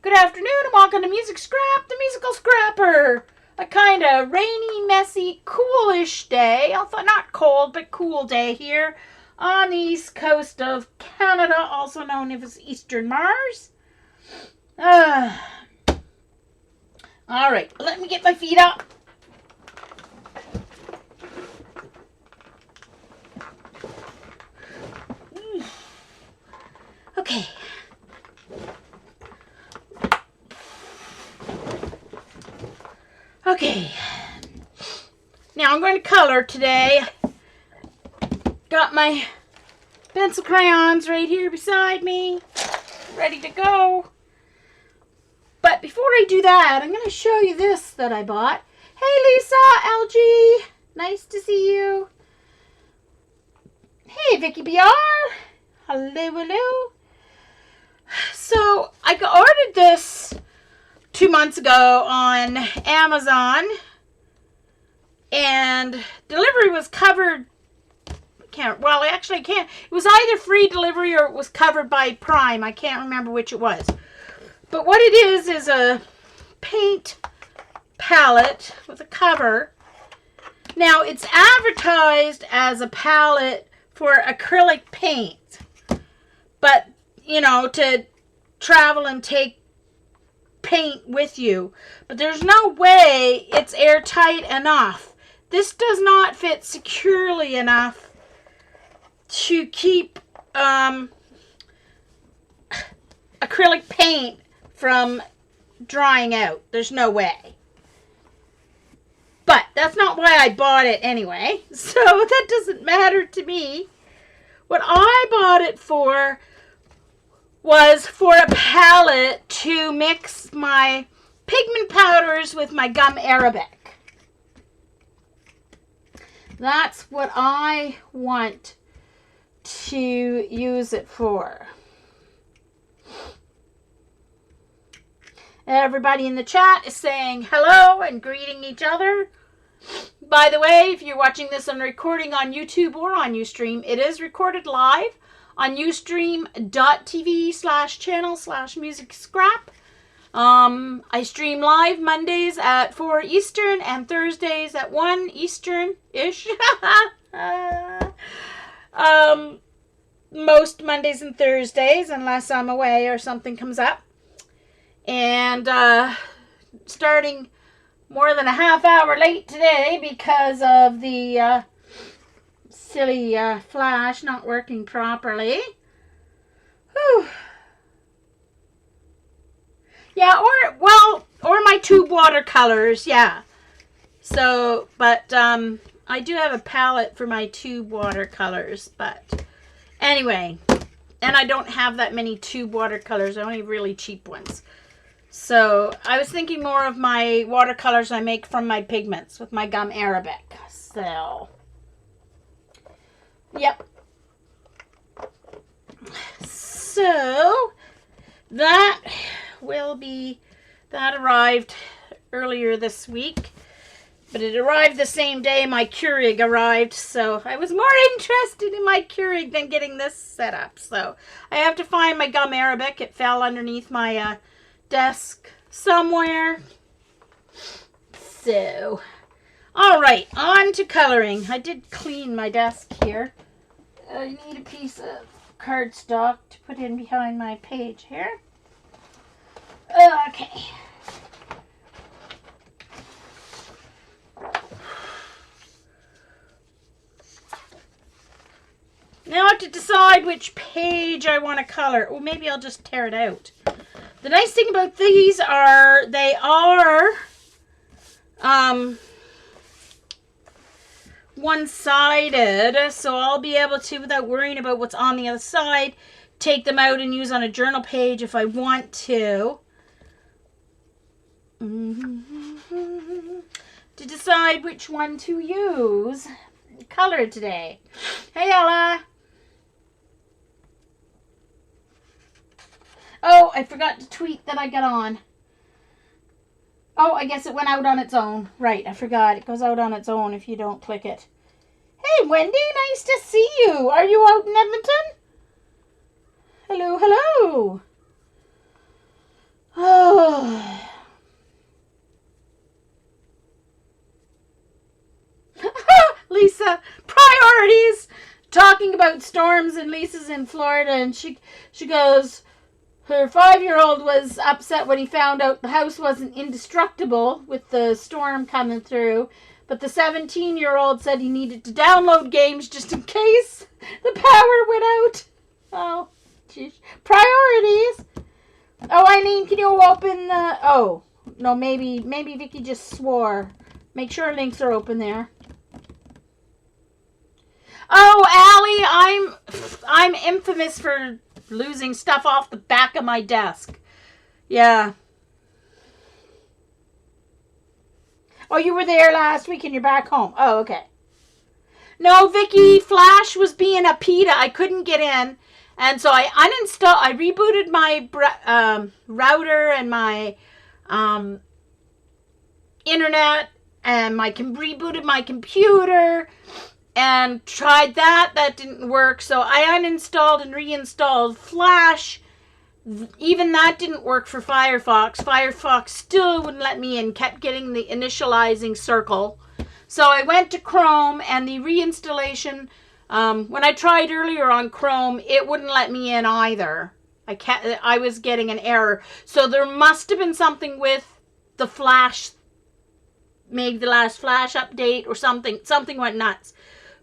Good afternoon and welcome to Music Scrap, the musical scrapper. A kind of rainy, messy, coolish day. Although not cold, but cool day here on the east coast of Canada, also known as Eastern Mars. All right, let me get my feet up. Okay. Okay. Now I'm going to color today. Got my pencil crayons right here beside me, ready to go. But before I do that, I'm going to show you this that I bought. Hey Lisa, LG, nice to see you. Hey Vicky BR, hello, hello. So I ordered this 2 months ago on Amazon, and delivery was covered. It was either free delivery or it was covered by Prime. I can't remember which it was. But what it is a paint palette with a cover. Now it's advertised as a palette for acrylic paint, but you know, to travel and take paint with you. But there's no way it's airtight enough. This does not fit securely enough to keep acrylic paint from drying out. There's no way. But that's not why I bought it anyway. So that doesn't matter to me. What I bought it for was for a palette to mix my pigment powders with my gum arabic. That's what I want to use it for. Everybody in the chat is saying hello and greeting each other. By the way, if you're watching this on recording on YouTube or on Ustream, it is recorded live on ustream.tv/channel/musicscrap. I stream live Mondays at 4 Eastern and Thursdays at 1 Eastern-ish. Most Mondays and Thursdays, unless I'm away or something comes up. And starting more than a half hour late today because of the silly flash not working properly. Whew. Yeah, or my tube watercolors, yeah. So, but I do have a palette for my tube watercolors, but anyway, and I don't have that many tube watercolors, only really cheap ones. So, I was thinking more of my watercolors I make from my pigments with my gum arabic. So, yep. So, that arrived earlier this week, but it arrived the same day my Keurig arrived, so I was more interested in my Keurig than getting this set up. So, I have to find my gum arabic. It fell underneath my desk somewhere. So, all right, on to coloring. I did clean my desk here. I need a piece of cardstock to put in behind my page here. Okay. Now I have to decide which page I want to color. Or maybe I'll just tear it out. The nice thing about these are they are one-sided, so I'll be able to, without worrying about what's on the other side, take them out and use on a journal page if I want to. To decide which one to use. Color today. Hey Ella. Oh, I forgot to tweet that I got on. Oh, I guess it went out on its own. Right, I forgot. It goes out on its own if you don't click it. Hey, Wendy, nice to see you. Are you out in Edmonton? Hello, hello. Oh, Lisa. Priorities. Talking about storms, and Lisa's in Florida, and she goes, her 5-year-old was upset when he found out the house wasn't indestructible with the storm coming through, but the 17-year-old said he needed to download games just in case the power went out. Oh, geez. Priorities. Oh, Eileen, can you open the... Oh, no, maybe Vicky just swore. Make sure links are open there. Oh, Allie, I'm infamous for losing stuff off the back of my desk. Yeah. Oh, you were there last week and you're back home. Oh, okay. No, Vicky, Flash was being a PETA. I couldn't get in. And so I rebooted my router and my internet, and rebooted my computer and tried that. That didn't work. So I uninstalled and reinstalled Flash. Even that didn't work for Firefox. Firefox still wouldn't let me in, kept getting the initializing circle. So I went to Chrome, and the reinstallation, when I tried earlier on Chrome, it wouldn't let me in either. I was getting an error. So there must have been something with the Flash, maybe the last Flash update or something. Something went nuts.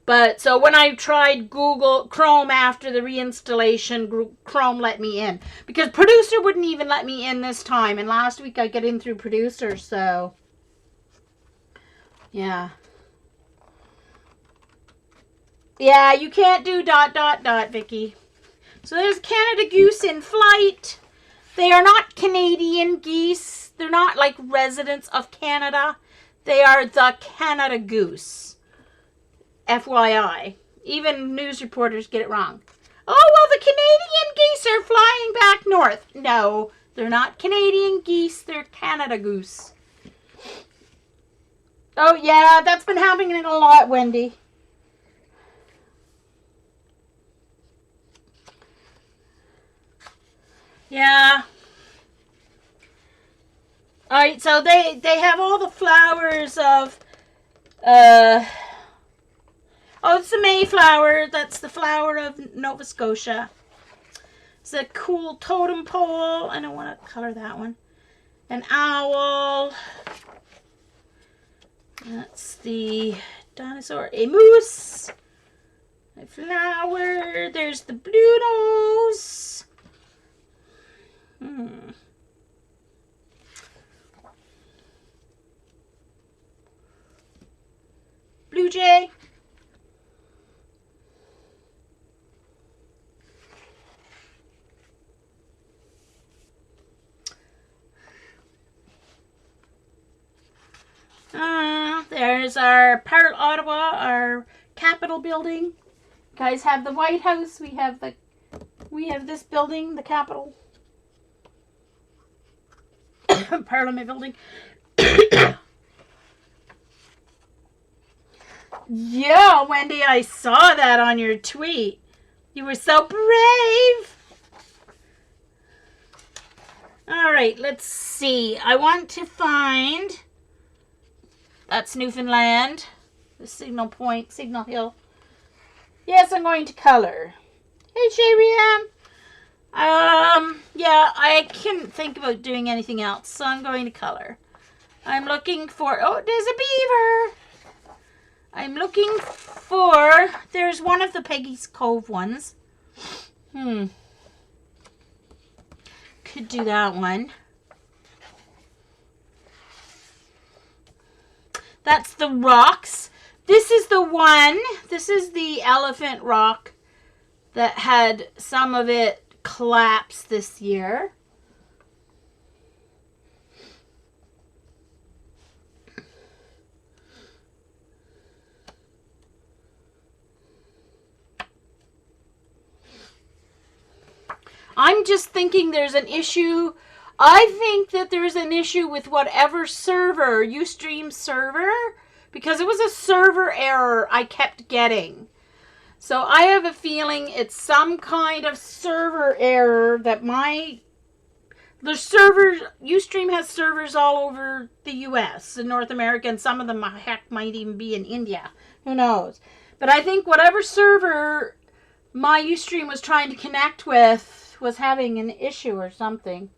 But so when I tried Chrome after the reinstallation, Chrome let me in. Because Producer wouldn't even let me in this time. And last week I got in through Producer, so... Yeah. Yeah, you can't do ... Vicky. So there's Canada goose in flight. They are not Canadian geese. They're not like residents of Canada. They are the Canada goose. FYI. Even news reporters get it wrong. Oh, well, the Canadian geese are flying back north. No, they're not Canadian geese. They're Canada goose. Oh, yeah, that's been happening a lot, Wendy. Yeah. All right, so they have all the flowers of... Oh, it's the Mayflower. That's the flower of Nova Scotia. It's a cool totem pole. I don't want to color that one. An owl. That's the dinosaur. A moose. A flower. There's the blue nose. Blue jay. There's our Parle Ottawa, our Capitol building. You guys have the White House. We have this building, the Capitol. Parliament building. Yeah, Wendy, I saw that on your tweet. You were so brave. All right, let's see. I want to find... That's Newfoundland. The Signal Point, Signal Hill. Yes, I'm going to color. Hey, Shariam. Yeah, I couldn't think about doing anything else, so I'm going to color. I'm looking for... Oh, there's a beaver. I'm looking for... There's one of the Peggy's Cove ones. Could do that one. That's the rocks. This is the one. This is the elephant rock that had some of it collapse this year. I'm just thinking there's an issue. I think that there's an issue with whatever server, Ustream server, because it was a server error I kept getting. So I have a feeling it's some kind of server error that my The servers, Ustream has servers all over the US and North America, and some of them, heck, might even be in India. Who knows? But I think whatever server my Ustream was trying to connect with was having an issue or something.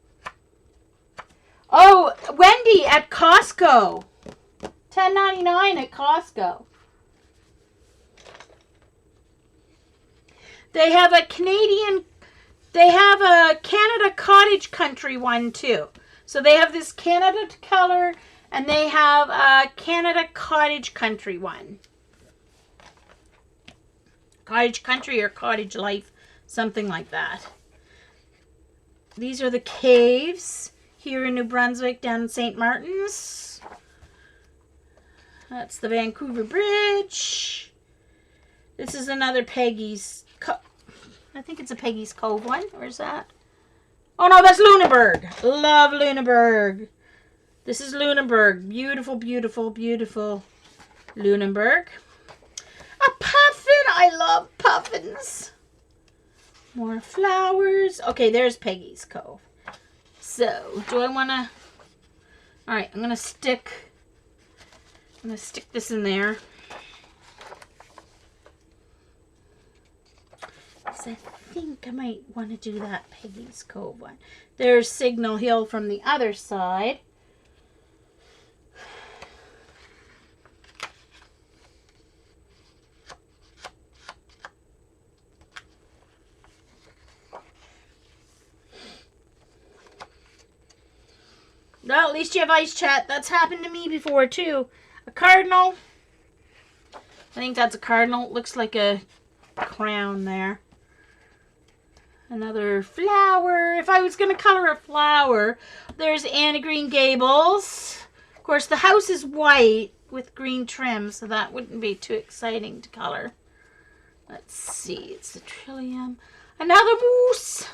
Oh, Wendy at Costco. $10.99 at Costco. They have a Canada Cottage Country one too. So they have this Canada color, and they have a Canada Cottage Country one. Cottage Country or Cottage Life, something like that. These are the caves here in New Brunswick, down in St. Martin's. That's the Vancouver Bridge. This is another Peggy's. I think it's a Peggy's Cove one. Where's that? Oh no, that's Lunenburg. Love Lunenburg. This is Lunenburg. Beautiful, beautiful, beautiful Lunenburg. A puffin. I love puffins. More flowers. Okay, there's Peggy's Cove. So, do I want to... Alright, I'm going to stick this in there. So I think I might want to do that Peggy's Cove one. There's Signal Hill from the other side. Well, at least you have ice chat. That's happened to me before, too. A cardinal. I think that's a cardinal. It looks like a crown there. Another flower. If I was going to color a flower, there's Anne of Green Gables. Of course, the house is white with green trim, so that wouldn't be too exciting to color. Let's see. It's the Trillium. Another moose.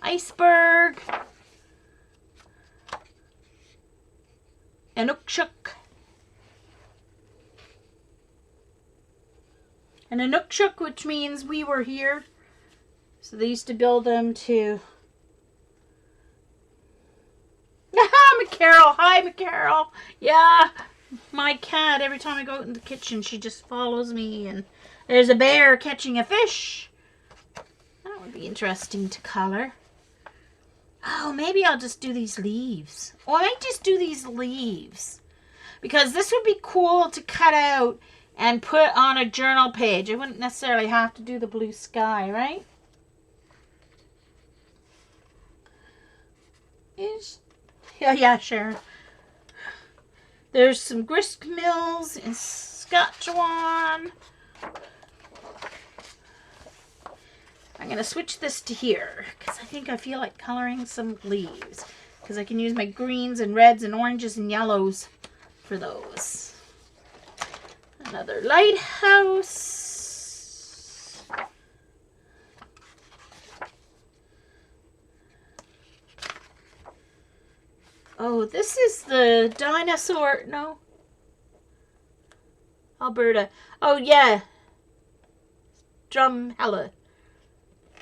Iceberg. Inukshuk. And Inukshuk, which means we were here. So they used to build them to... McCarroll. Hi, McCarroll. Yeah, my cat, every time I go out in the kitchen, she just follows me. And there's a bear catching a fish. That would be interesting to color. Oh, maybe I'll just do these leaves. Or I might just do these leaves. Because this would be cool to cut out and put on a journal page. I wouldn't necessarily have to do the blue sky, right? Yeah, sure. There's some grist mills in Saskatchewan. I'm going to switch this to here because I think I feel like coloring some leaves because I can use my greens and reds and oranges and yellows for those. Another lighthouse. Oh, this is the dinosaur. No. Alberta. Oh, yeah. Drumheller.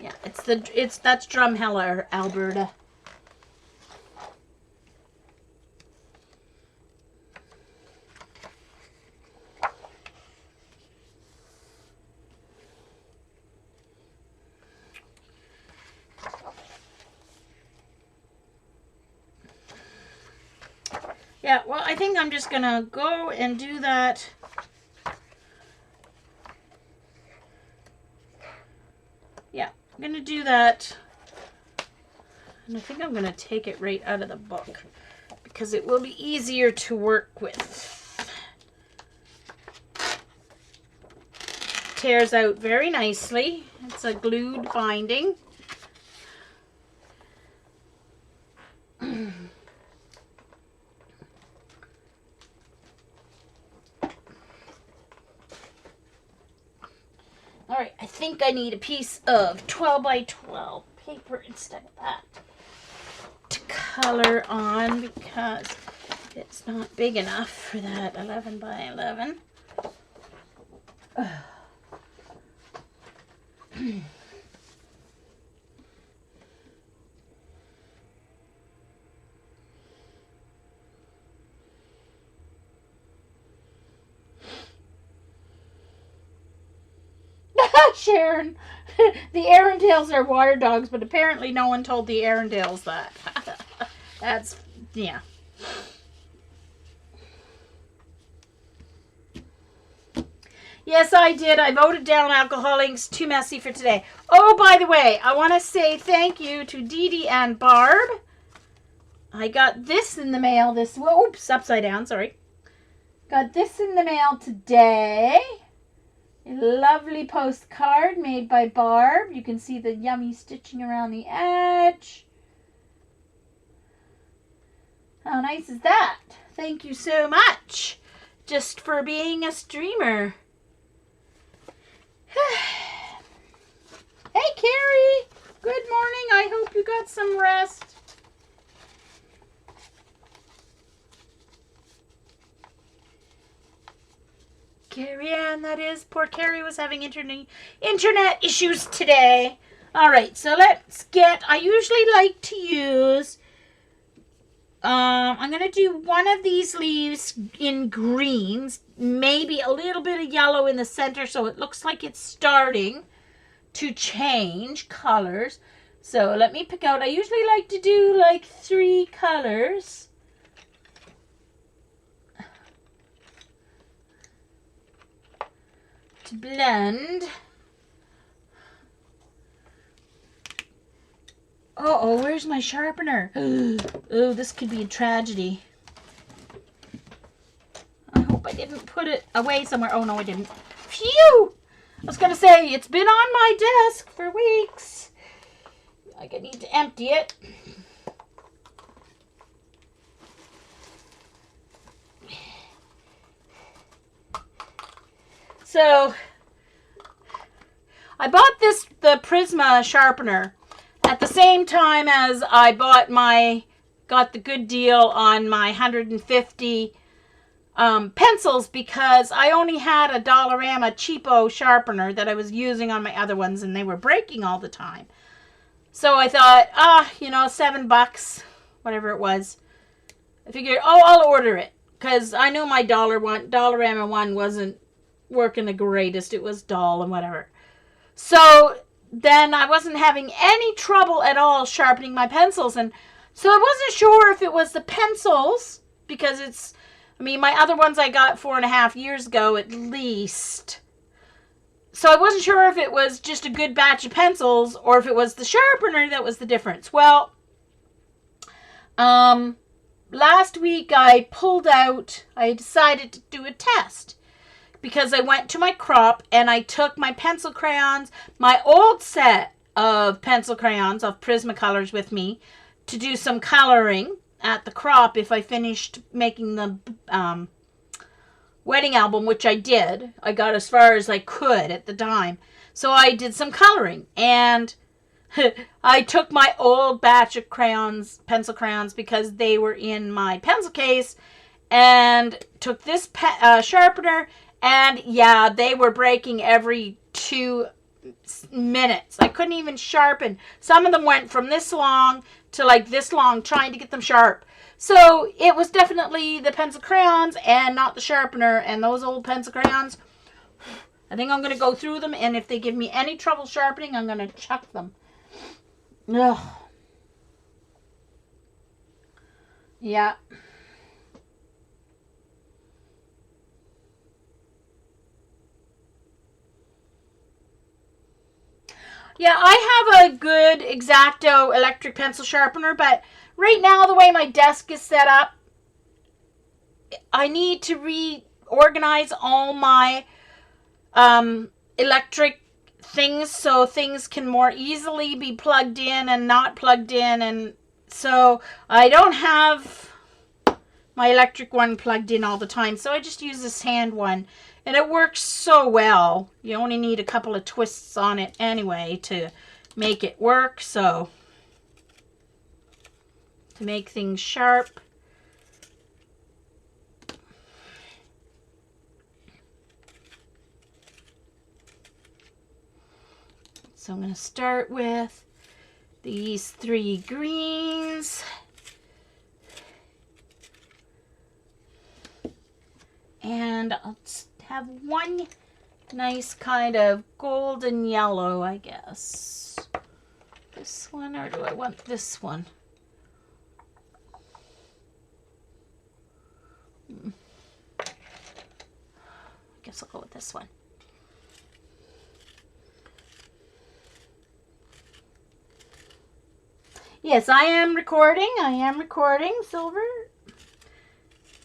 Yeah, that's Drumheller, Alberta. Yeah, well, I think I'm just gonna go and do that. Yeah, I'm gonna do that. And I think I'm gonna take it right out of the book because it will be easier to work with. Tears out very nicely. It's a glued binding. Alright, I think I need a piece of 12 by 12 paper instead of that to color on because it's not big enough for that 11 by 11. Sharon. The Arendelles are water dogs, but apparently no one told the Arendelles that. That's, yeah. Yes, I did. I voted down Alcoholics Too Messy for today. Oh, by the way, I want to say thank you to Dee Dee and Barb. I got this in the mail oops, upside down, sorry. Got this in the mail today. A lovely postcard made by Barb. You can see the yummy stitching around the edge. How nice is that? Thank you so much. Just for being a streamer. Hey, Carrie. Good morning. I hope you got some rest. Carrie Ann, that is. Poor Carrie was having internet issues today. All right, so let's get, I usually like to use, I'm going to do one of these leaves in greens, maybe a little bit of yellow in the center so it looks like it's starting to change colors. So let me pick out, I usually like to do like 3 colors. To blend. Uh-oh, where's my sharpener? Oh, this could be a tragedy. I hope I didn't put it away somewhere. Oh, no, I didn't. Phew! I was going to say, it's been on my desk for weeks. I need to empty it. So, I bought the Prisma sharpener at the same time as I got the good deal on my 150 pencils because I only had a Dollarama cheapo sharpener that I was using on my other ones and they were breaking all the time. So I thought, $7, whatever it was. I figured, I'll order it because I knew my Dollarama one wasn't working the greatest. It was dull and whatever. So then I wasn't having any trouble at all sharpening my pencils. And so I wasn't sure if it was the pencils because my other ones I got 4.5 years ago at least. So I wasn't sure if it was just a good batch of pencils or if it was the sharpener that was the difference. Well, last week I decided to do a test. Because I went to my crop and I took my pencil crayons, my old set of pencil crayons of Prismacolors with me to do some coloring at the crop if I finished making the wedding album, which I did. I got as far as I could at the time. So I did some coloring and I took my old batch of pencil crayons because they were in my pencil case and took this sharpener. And yeah, they were breaking every 2 minutes. I couldn't even sharpen. Some of them went from this long to like this long trying to get them sharp. So it was definitely the pencil crayons and not the sharpener. And those old pencil crayons, I think I'm going to go through them. And if they give me any trouble sharpening, I'm going to chuck them. Ugh. Yeah. Yeah, I have a good X-Acto electric pencil sharpener, but right now the way my desk is set up, I need to reorganize all my electric things so things can more easily be plugged in and not plugged in, and so I don't have my electric one plugged in all the time, so I just use this hand one. And it works so well. You only need a couple of twists on it anyway to make it work. So, to make things sharp. So I'm going to start with these 3 greens. And I'll have one nice kind of golden yellow, I guess. This one, or do I want this one? I guess I'll go with this one. Yes, I am recording. I am recording, Silver.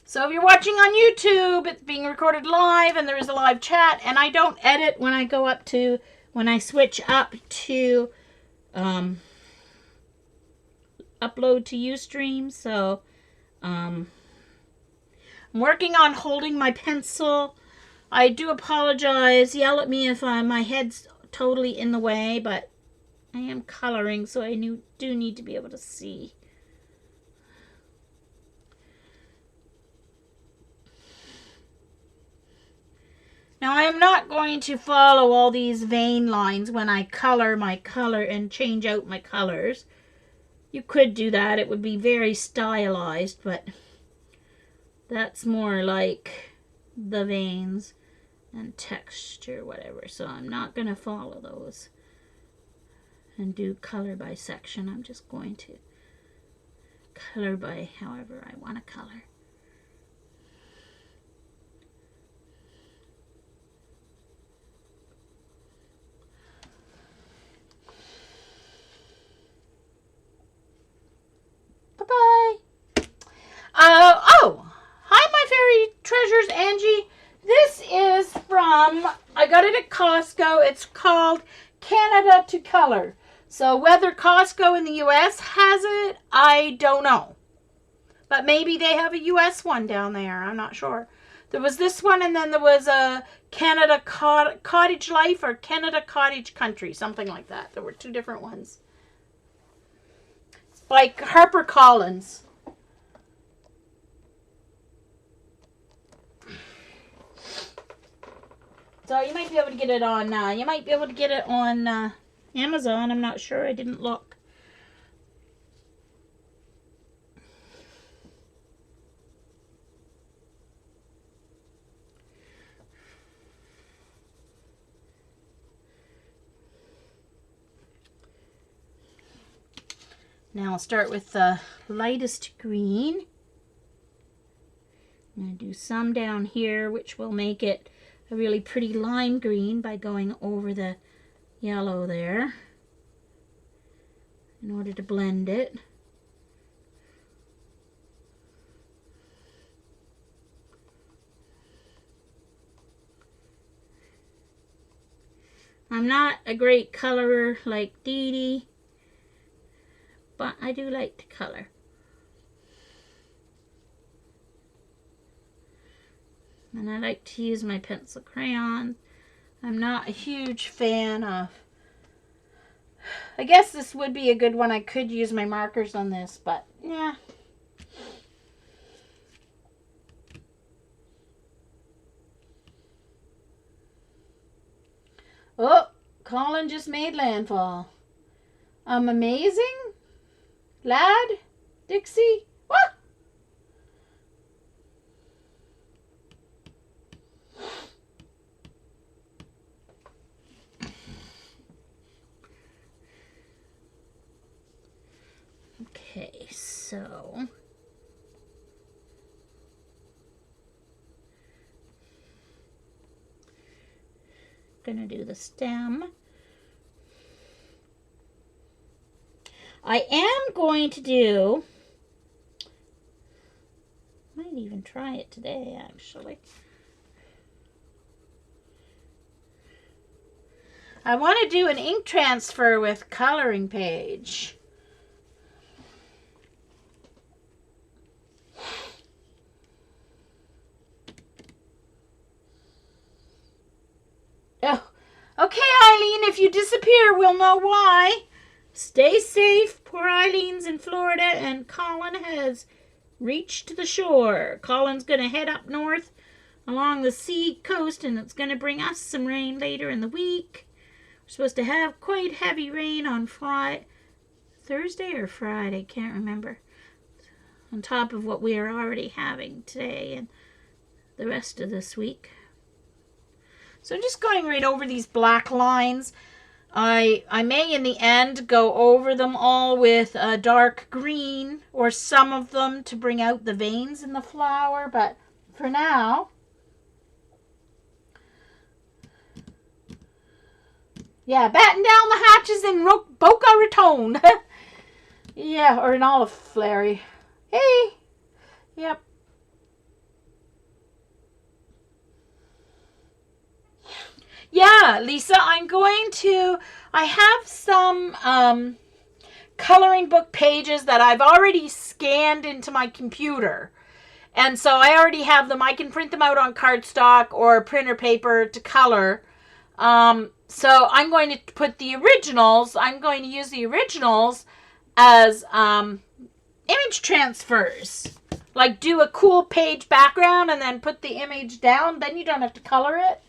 So if you're watching on YouTube, it's being recorded live and there is a live chat. And I don't edit when I go up to, when I switch up to upload to Ustream. So I'm working on holding my pencil. I do apologize. Yell at me if my head's totally in the way, but I am coloring, so I do need to be able to see. Now, I am not going to follow all these vein lines when I color my color and change out my colors. You could do that. It would be very stylized, but that's more like the veins and texture, whatever. So I'm not going to follow those and do color by section. I'm just going to color by however I want to color. Bye-bye. Oh, hi, my fairy treasures, Angie. This is from, I got it at Costco. It's called Canada to Color. So whether Costco in the U.S. has it, I don't know. But maybe they have a U.S. one down there. I'm not sure. There was this one, and then there was a Canada Cottage Life or Canada Cottage Country, something like that. There were two different ones. It's by HarperCollins. So you might be able to get it on, Amazon. I'm not sure. I didn't look. Now I'll start with the lightest green. I'm going to do some down here, which will make it a really pretty lime green by going over the yellow there in order to blend it. I'm not a great colorer like Dee Dee, but I do like to color. And I like to use my pencil crayon. I'm not a huge fan of... I guess this would be a good one. I could use my markers on this, but yeah. Oh, Colin just made landfall. Amazing? Lad? Dixie? What? Okay, so gonna do the stem. I am going to do, might even try it today actually. I want to do an ink transfer with coloring page. Oh, okay, Eileen, if you disappear, we'll know why. Stay safe. Poor Eileen's in Florida, and Colin has reached the shore. Colin's going to head up north along the sea coast, and it's going to bring us some rain later in the week. We're supposed to have quite heavy rain on Thursday or Friday, can't remember. On top of what we are already having today and the rest of this week. So I'm just going right over these black lines. I may in the end go over them all with a dark green or some of them to bring out the veins in the flower, but for now, yeah, batten down the hatches in Boca Raton. Yeah, or an olive flary. Hey, yep. Yeah, Lisa, I have some coloring book pages that I've already scanned into my computer. And so I already have them. I can print them out on cardstock or printer paper to color. So I'm going to put the originals, I'm going to use the originals as image transfers. Like do a cool page background and then put the image down. Then you don't have to color it.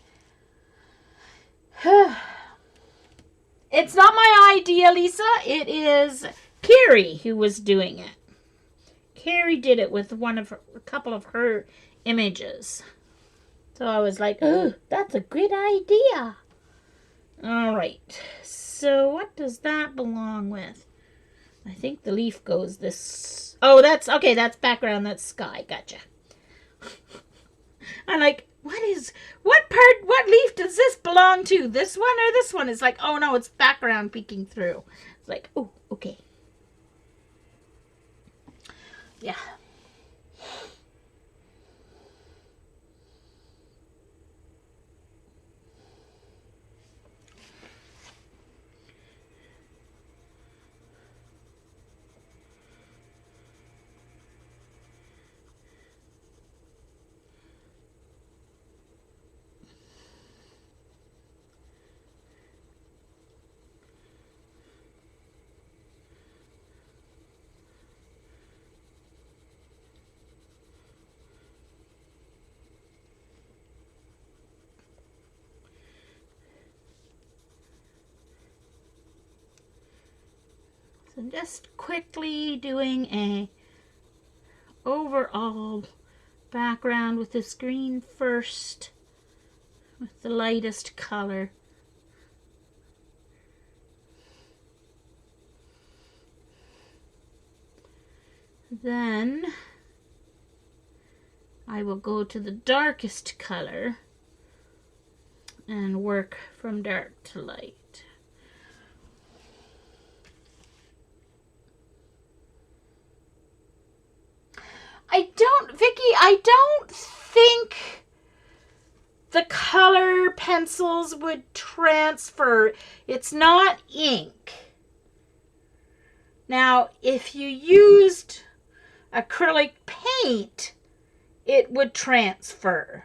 It's not my idea, Lisa. It is Carrie who was doing it. Carrie did it with a couple of her images. So I was like, oh, that's a good idea. All right. So what does that belong with? I think the leaf goes this. Oh, that's okay. That's background. That's sky. Gotcha. I'm like, what leaf does this belong to? This one or this one? It's like, oh no, it's background peeking through. It's like, oh, okay. Yeah. So I'm just quickly doing a overall background with this green first, with the lightest color. Then I will go to the darkest color and work from dark to light. I don't think the color pencils would transfer. It's not ink. Now, if you used acrylic paint, it would transfer.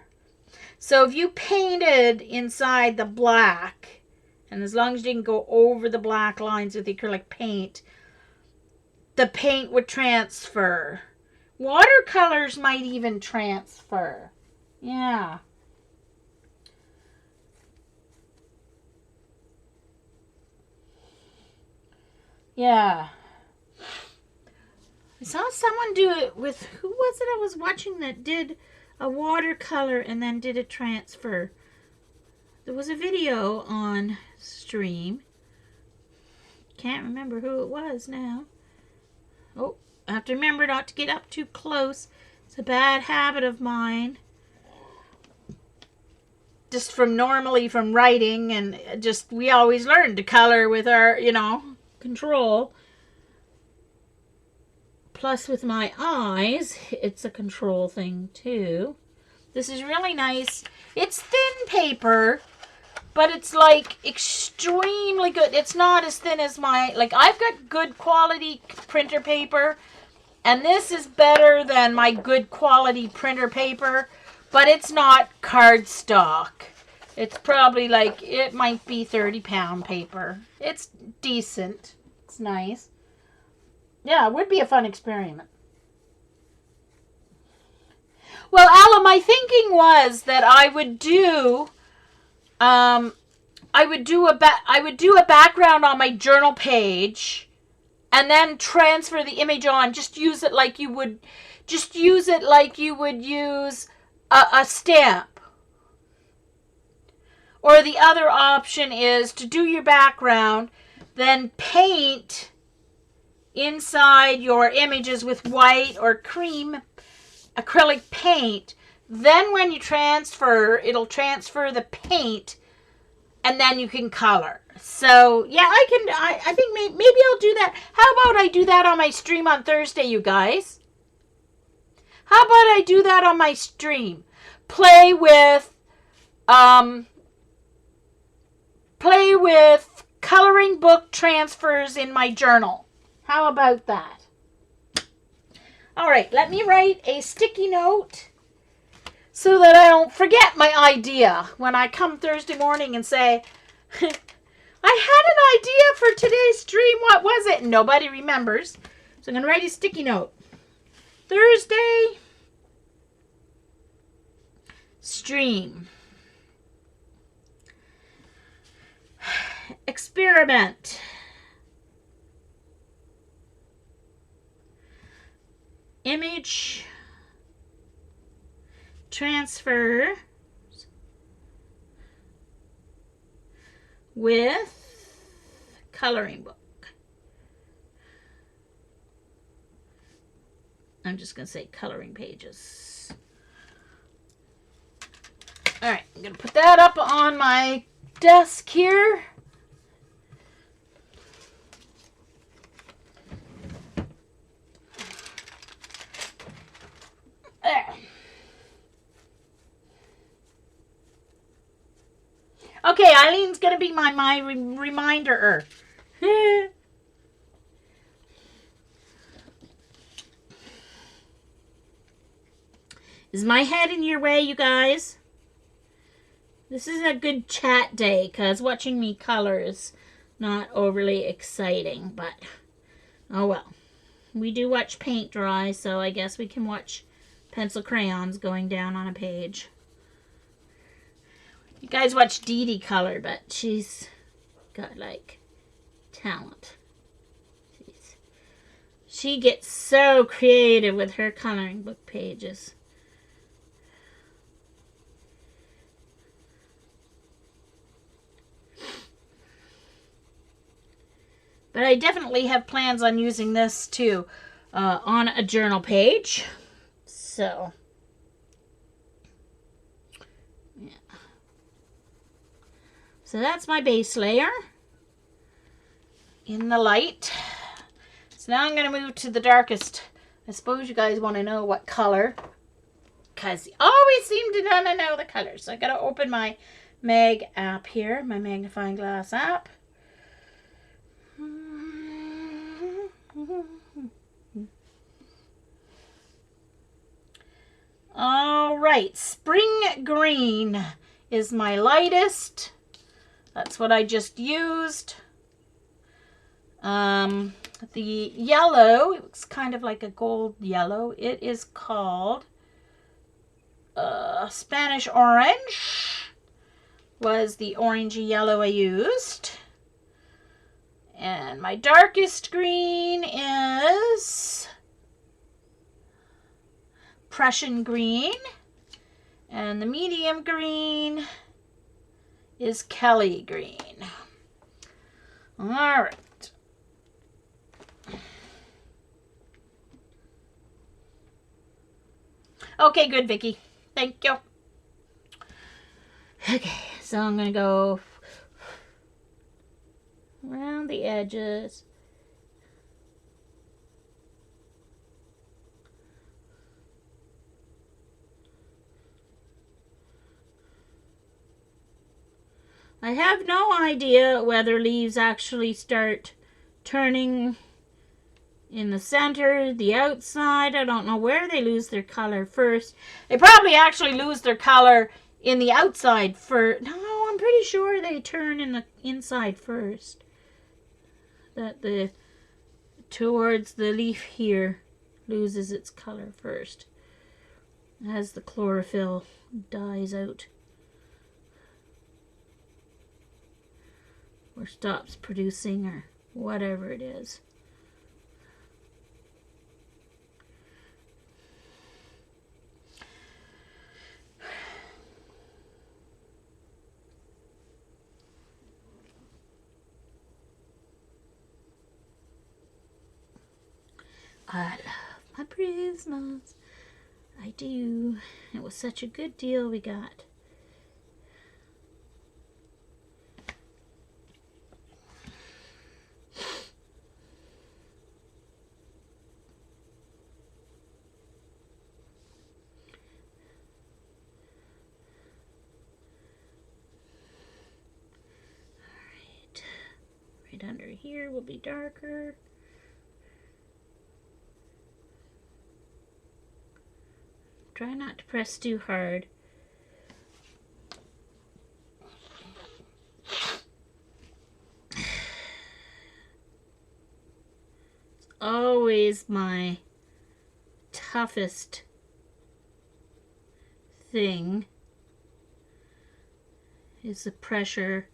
So if you painted inside the black, and as long as you can go over the black lines with the acrylic paint, the paint would transfer. Watercolors might even transfer. Yeah. Yeah. I saw someone do it with, who was it I was watching that did a watercolor and then did a transfer? There was a video on stream. Can't remember who it was now. Oh, I have to remember not to get up too close. It's a bad habit of mine. Just from writing and just, we always learn to color with our, control. Plus with my eyes, it's a control thing too. This is really nice. It's thin paper, but it's like extremely good. It's not as thin as I've got good quality printer paper, and this is better than my good quality printer paper, but it's not cardstock. It's probably it might be 30-pound paper. It's decent. It's nice. Yeah, it would be a fun experiment. Well, Ella, my thinking was that I would do a background on my journal page and then transfer the image on. Just use it like you would use a stamp. Or the other option is to do your background, then paint inside your images with white or cream acrylic paint. Then when you transfer, it'll transfer the paint, and then you can color. So yeah, I think maybe I'll do that. How about I do that on my stream on Thursday, you guys? How about I do that on my stream? Play with coloring book transfers in my journal. How about that? All right, let me write a sticky note so that I don't forget my idea when I come Thursday morning and say, I had an idea for today's stream. What was it? Nobody remembers. So I'm going to write a sticky note. Thursday stream. Experiment. Image transfer with coloring book. I'm just going to say coloring pages. All right, I'm going to put that up on my desk here. There. Okay, Eileen's going to be my reminder. Is my head in your way, you guys? This isn't a good chat day because watching me color is not overly exciting, but oh well. We do watch paint dry, so I guess we can watch pencil crayons going down on a page. You guys watch Dee Dee color, but she's got like talent. She gets so creative with her coloring book pages. But I definitely have plans on using this too on a journal page. So, yeah. So that's my base layer in the light. So now I'm going to move to the darkest. I suppose you guys want to know what color, because you always seem to want to know the color. So I got to open my Mag app here, my magnifying glass app. All right, Spring Green is my lightest. That's what I just used. The yellow, it's kind of like a gold yellow. It is called Spanish Orange. Was the orangey yellow I used. And my darkest green is Prussian green. And the medium green is Kelly green. All right. Okay, good, Vicki. Thank you. Okay, so I'm going to go around the edges. I have no idea whether leaves actually start turning in the center, the outside. I don't know where they lose their color first. They probably actually lose their color in the outside first. No, I'm pretty sure they turn in the inside first. That the towards the leaf here loses its color first as the chlorophyll dies out or stops producing or whatever it is. I love my Prismas. I do. It was such a good deal we got. Right under here will be darker. Try not to press too hard. It's always my toughest thing is the pressure.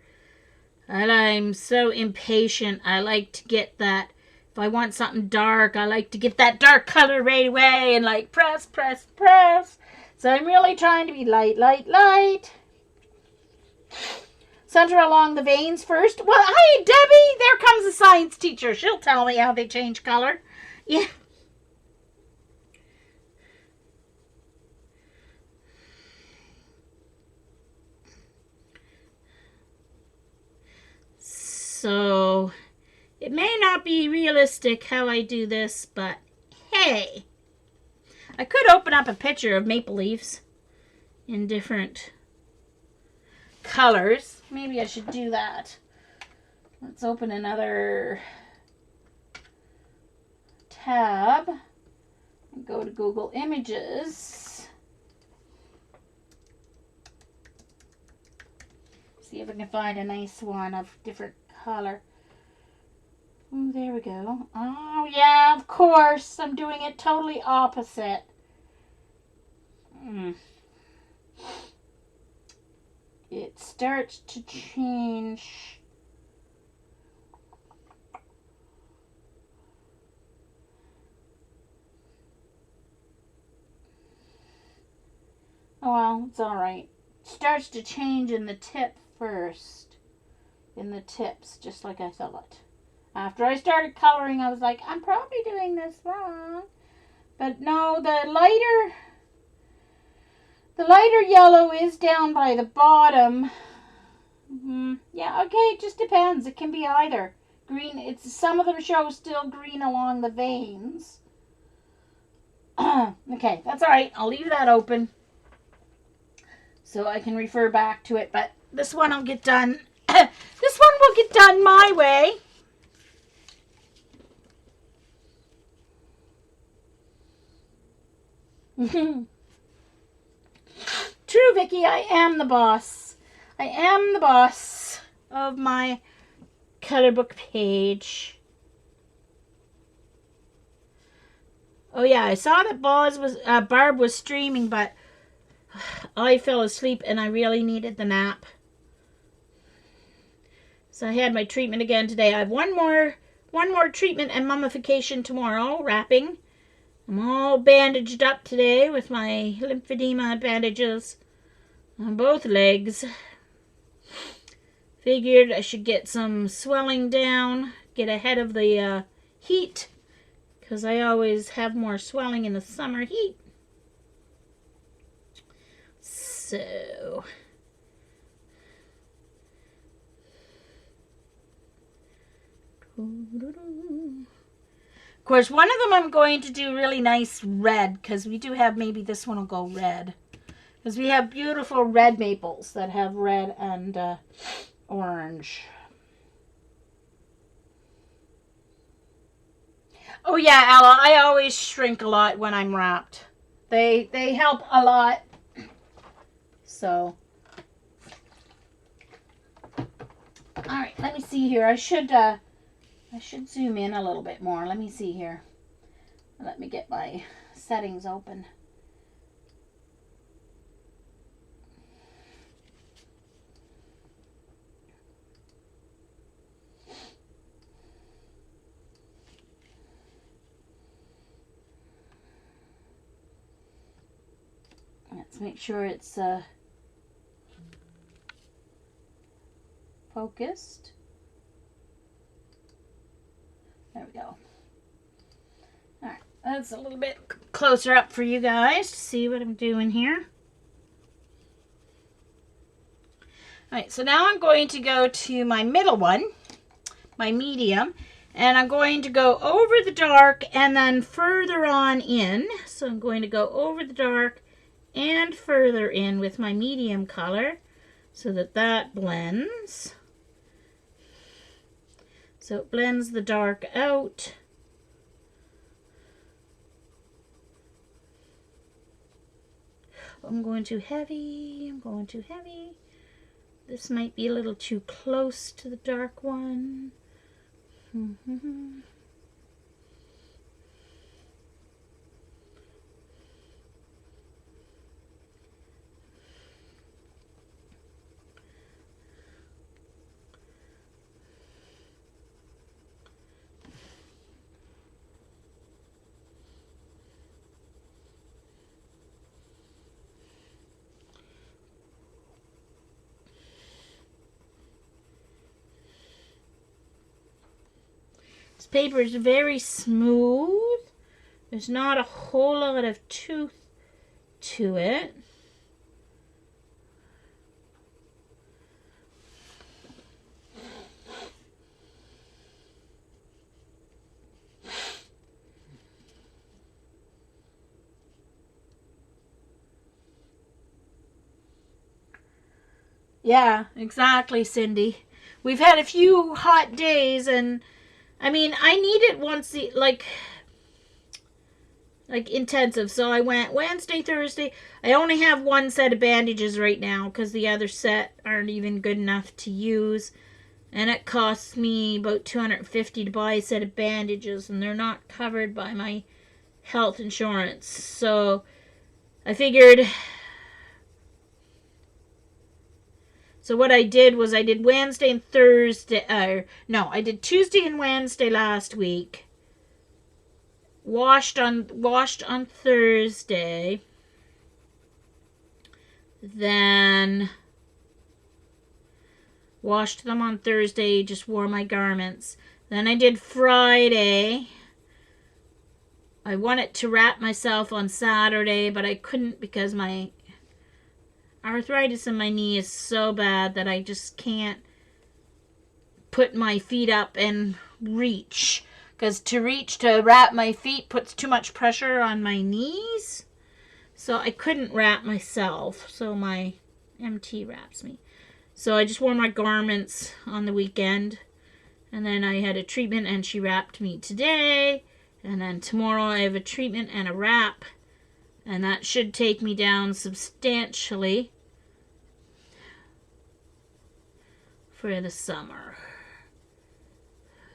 And I'm so impatient. I like to get that. If I want something dark, I like to get that dark color right away and like press, press, press. So I'm really trying to be light, light, light. Center along the veins first. Well, hi, Debbie. There comes the science teacher. She'll tell me how they change color. Yeah. So it may not be realistic how I do this, but hey, I could open up a picture of maple leaves in different colors. Maybe I should do that. Let's open another tab and go to Google Images. See if I can find a nice one of different color. Oh, there we go. Oh, yeah, of course. I'm doing it totally opposite. It starts to change. Oh, well, it's all right. It starts to change in the tip first. In the tips, just like I thought. After I started coloring, I was like, I'm probably doing this wrong. But no, the lighter yellow is down by the bottom. Yeah, okay, it just depends. It can be either. Green, some of them show still green along the veins. Okay, that's all right. I'll leave that open so I can refer back to it. But this one I'll get done. This one will get done my way. True, Vicky, I am the boss. I am the boss of my color book page. Oh yeah, I saw that Barb was streaming, but I fell asleep and I really needed the nap. So I had my treatment again today. I have one more treatment and mummification tomorrow, wrapping. I'm all bandaged up today with my lymphedema bandages on both legs. Figured I should get some swelling down, get ahead of the heat, because I always have more swelling in the summer heat. So, of course, one of them I'm going to do really nice red, because we do have, maybe this one will go red. Because we have beautiful red maples that have red and orange. Oh yeah, Ella, I always shrink a lot when I'm wrapped. They help a lot. So, all right, let me see here. I should zoom in a little bit more. Let me see here. Let me get my settings open. Let's make sure it's focused. There we go. All right. That's a little bit closer up for you guys to see what I'm doing here. Alright, so now I'm going to go to my middle one, my medium, and I'm going to go over the dark and then further on in. So I'm going to go over the dark and further in with my medium color so that that blends. So it blends the dark out. I'm going too heavy. I'm going too heavy. This might be a little too close to the dark one. This paper is very smooth. There's not a whole lot of tooth to it. Yeah, exactly, Cindy. We've had a few hot days, and I mean, I need it once, like intensive. So I went Wednesday, Thursday. I only have one set of bandages right now because the other set aren't even good enough to use. And it costs me about $250 to buy a set of bandages, and they're not covered by my health insurance. So I figured... So what I did was I did Wednesday and Thursday, no, I did Tuesday and Wednesday last week. Washed on Thursday. Then washed them on Thursday, just wore my garments. Then I did Friday. I wanted to wrap myself on Saturday, but I couldn't because my arthritis in my knee is so bad that I just can't put my feet up and reach. Because to wrap my feet puts too much pressure on my knees. So I couldn't wrap myself. So my MT wraps me. So I just wore my garments on the weekend. And then I had a treatment and she wrapped me today. And then tomorrow I have a treatment and a wrap. And that should take me down substantially for the summer.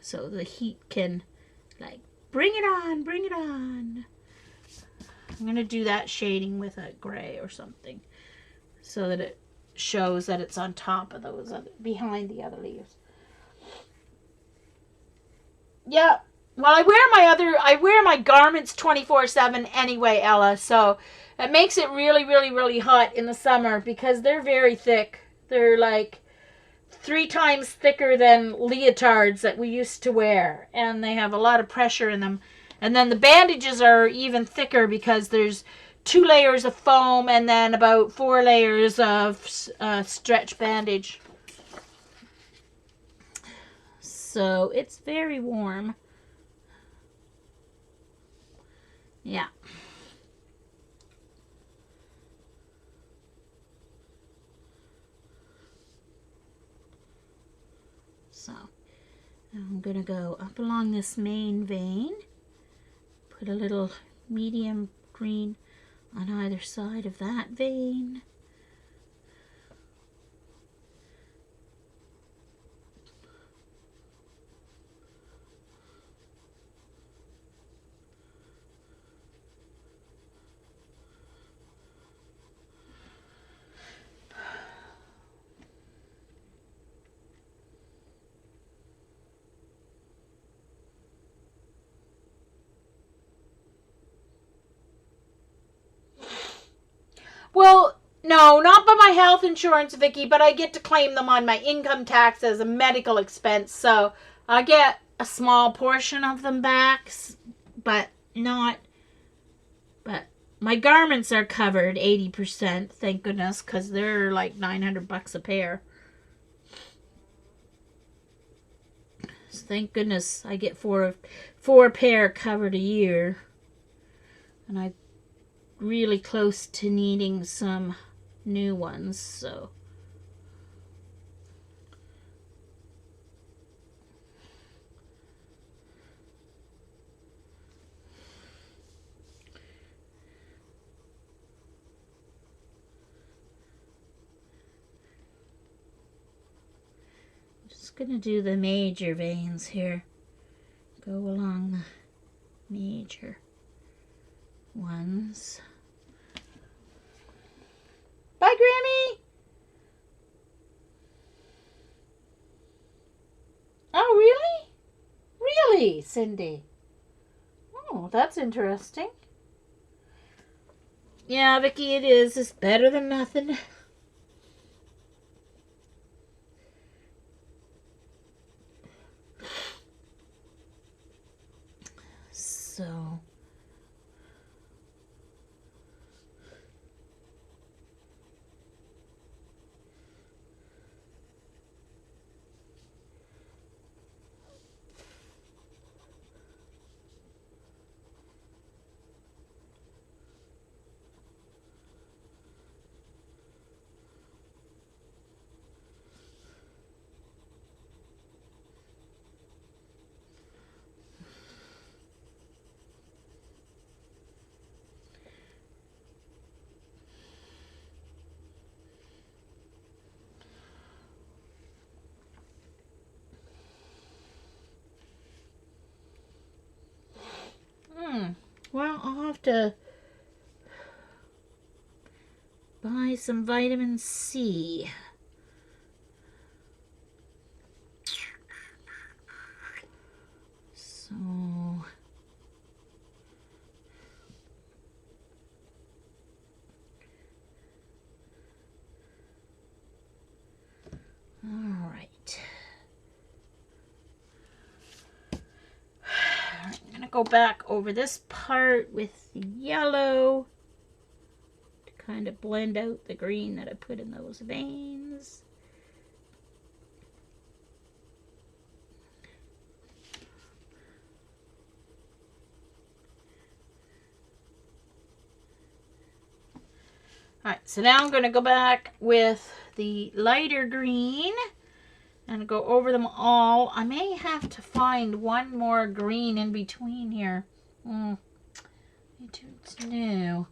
So the heat can, like, bring it on, bring it on. I'm going to do that shading with a gray or something so that it shows that it's on top of those behind the other leaves. Yeah. Well, I wear my garments 24/7 anyway, Ella, so it makes it really, really, really hot in the summer because they're very thick. They're like 3 times thicker than leotards that we used to wear, and they have a lot of pressure in them. And then the bandages are even thicker because there's 2 layers of foam and then about 4 layers of stretch bandage. So it's very warm. Yeah. So I'm going to go up along this main vein, put a little medium green on either side of that vein. Well, no, not by my health insurance, Vicky, but I get to claim them on my income tax as a medical expense. So I get a small portion of them back, but not But my garments are covered 80%, thank goodness, because they're like $900 a pair. So thank goodness I get four pair covered a year. And I'm really close to needing some new ones, so. Just gonna do the major veins here. Go along the major ones. Bye, Grammy! Oh, really? Really, Cindy? Oh, that's interesting. Yeah, Vicky, it is. It's better than nothing. So. Well, I'll have to buy some vitamin C. So. All right. I'm going to go back over this part with the yellow to kind of blend out the green that I put in those veins. Alright, so now I'm going to go back with the lighter green and go over them all. I may have to find one more green in between here. I don't know.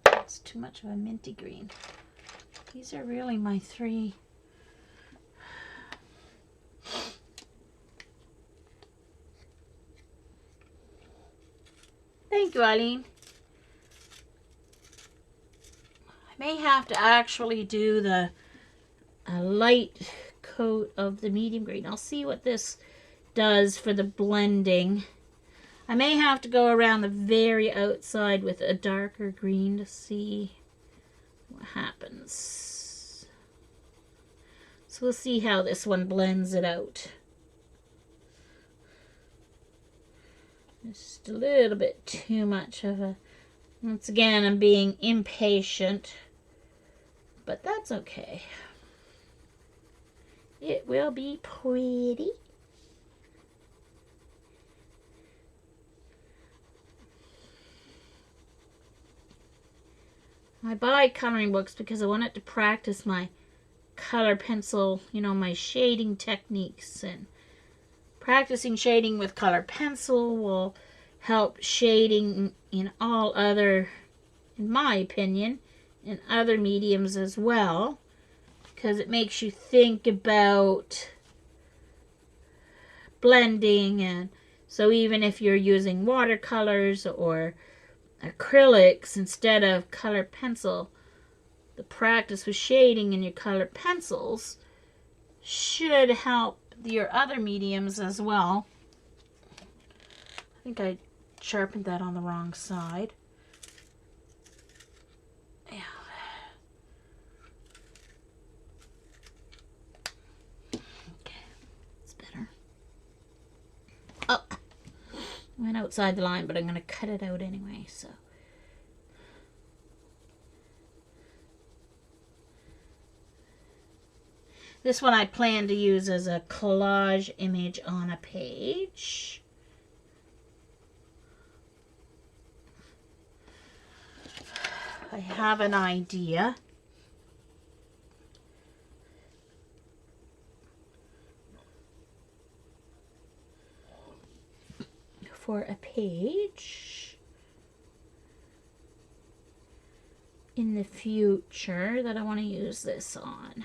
That's too much of a minty green. These are really my three. Thank you, Eileen. I may have to actually do a light coat of the medium green. I'll see what this does for the blending. I may have to go around the very outside with a darker green to see what happens. So we'll see how this one blends it out. Just a little bit too much of a... Once again, I'm being impatient. But that's okay. It will be pretty. I buy coloring books because I wanted to practice my color pencil, my shading techniques, and practicing shading with color pencil will help shading in all other, in my opinion, in other mediums as well, because it makes you think about blending. And so even if you're using watercolors or acrylics instead of color pencil, the practice with shading in your color pencils should help your other mediums as well. I think I sharpened that on the wrong side. Yeah. went outside the line, but I'm going to cut it out anyway, so. This one I plan to use as a collage image on a page. I have an idea. For a page in the future that I want to use this on.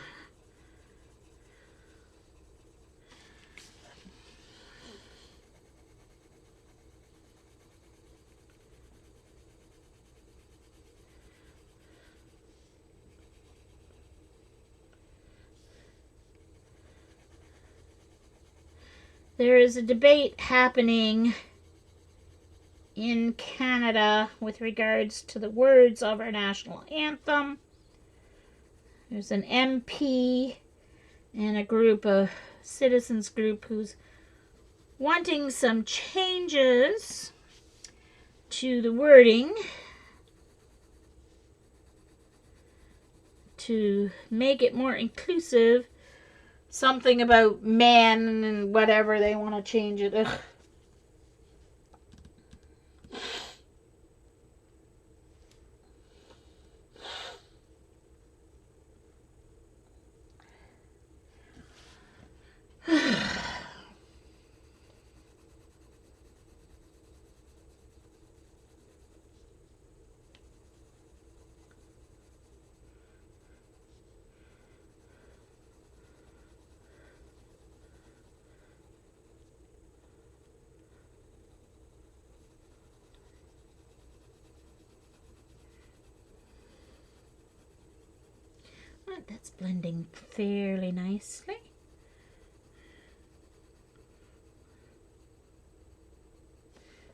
There is a debate happening in Canada with regards to the words of our national anthem. There's an MP and a group of citizens group who's wanting some changes to the wording to make it more inclusive. Something about man and whatever, they want to change it. Ugh. That's blending fairly nicely.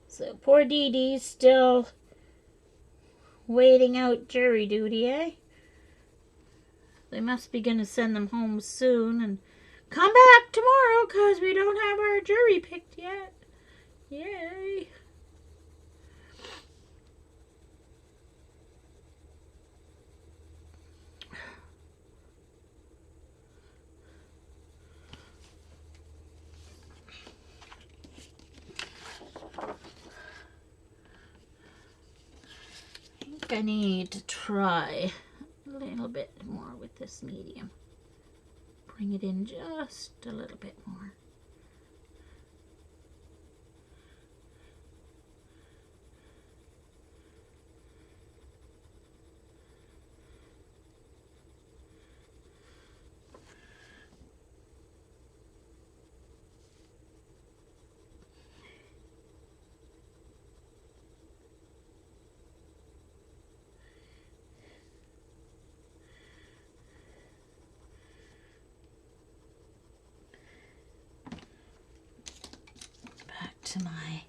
So poor Dee Dee's still waiting out jury duty, eh? They must be going to send them home soon and come back tomorrow because we don't have our jury picked yet. Yay. I need to try a little bit more with this medium. Bring it in just a little bit more. To my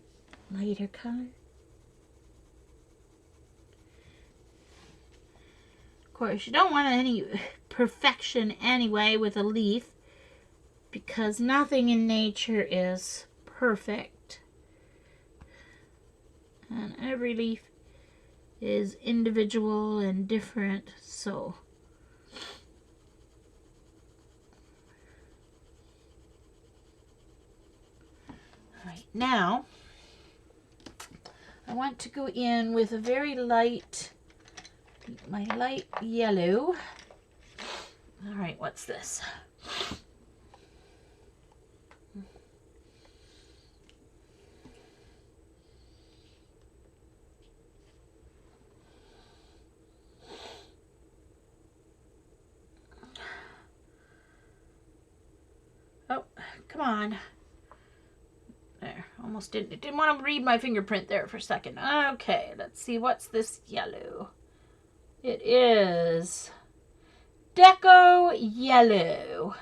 lighter color. Of course, you don't want any perfection anyway with a leaf because nothing in nature is perfect. And every leaf is individual and different, so now, I want to go in with a very light, my light yellow. All right, what's this? Oh, come on. Almost didn't want to read my fingerprint there for a second. Okay, let's see. What's this yellow? It is Deco Yellow.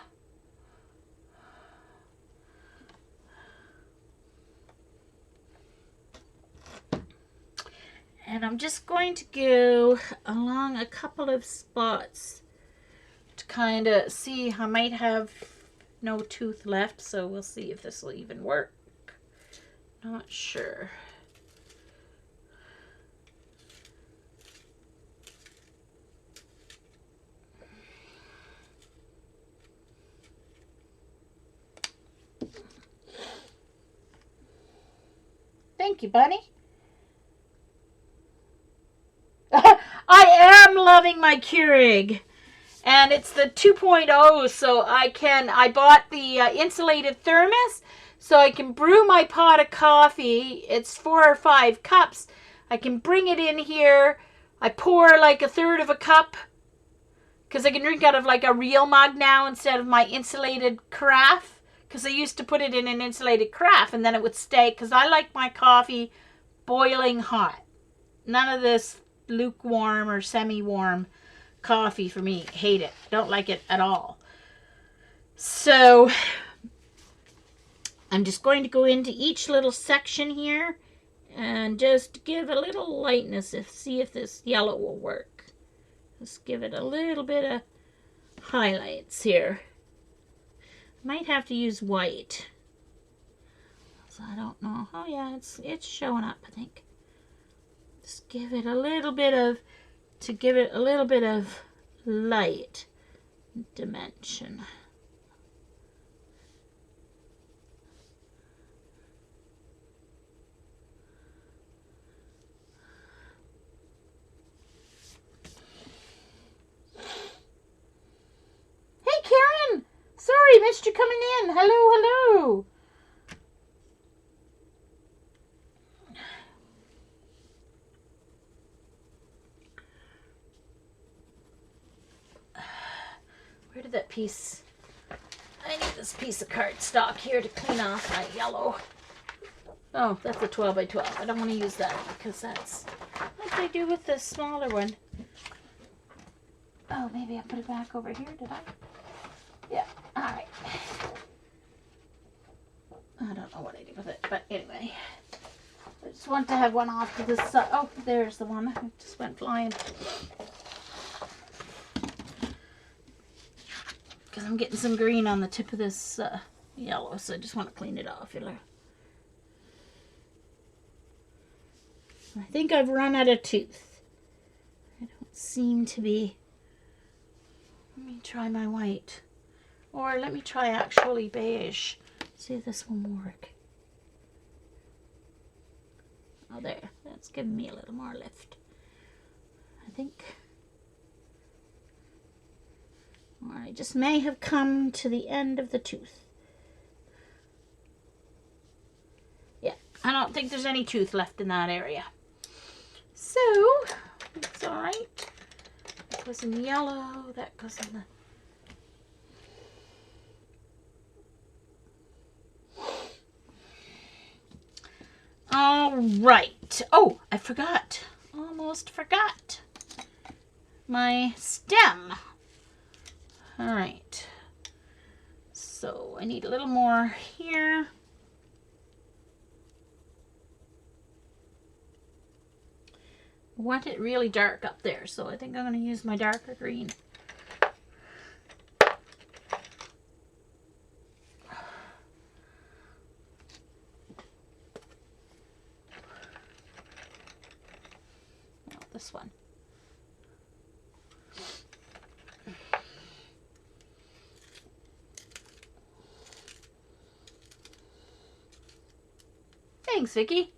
And I'm just going to go along a couple of spots to kind of see. I might have no tooth left, so we'll see if this will even work. Not sure. Thank you, Bunny. I am loving my Keurig. And it's the 2.0, so I bought the insulated thermos, so I can brew my pot of coffee. It's 4 or 5 cups. I can bring it in here. I pour like a third of a cup, because I can drink out of like a real mug now instead of my insulated carafe, because I used to put it in an insulated carafe and then it would stay, because I like my coffee boiling hot. None of this lukewarm or semi-warm coffee for me. Hate it. Don't like it at all. So I'm just going to go into each little section here and just give a little lightness, see if this yellow will work. Just give it a little bit of highlights here. Might have to use white. So I don't know. Oh yeah, it's showing up, I think. Just give it a little bit of, to give it a little bit of light dimension. Hey Karen! Sorry, missed you coming in. Hello, hello. Where did that piece... I need this piece of cardstock here to clean off my yellow. Oh, that's a 12 by 12. I don't want to use that because that's... What did I do with the smaller one? Oh, maybe I put it back over here, did I? Yeah, alright. I don't know what I did with it, but anyway. I just want to have one off to this side. Oh, there's the one. It just went flying. Because I'm getting some green on the tip of this yellow, so I just want to clean it off. I think I've run out of tooth. I don't seem to be... Let me try my white. Or let me try actually beige. See if this one will work. Oh, there. That's giving me a little more lift. I think... Or I just may have come to the end of the tooth. Yeah, I don't think there's any tooth left in that area. So, it's alright. That goes in yellow, that goes in the... Alright. Oh, I forgot. Almost forgot. My stem. Alright. So, I need a little more here. I want it really dark up there, so I think I'm going to use my darker green. No, this one. Thanks, Vicky.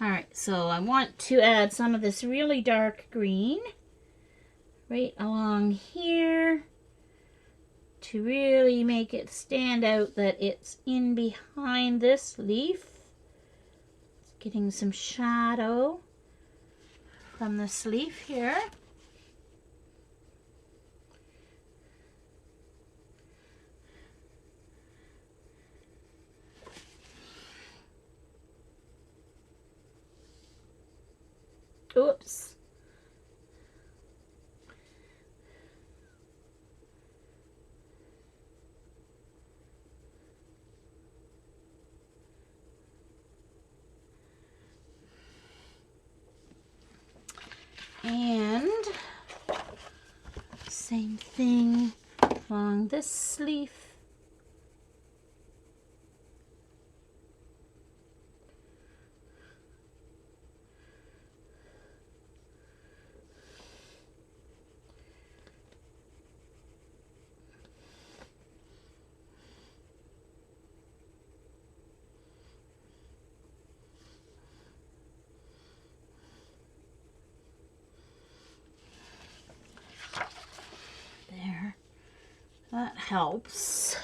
Alright, so I want to add some of this really dark green right along here to really make it stand out that it's in behind this leaf. It's getting some shadow from this leaf here. Oops. And same thing along this leaf. There. That helps.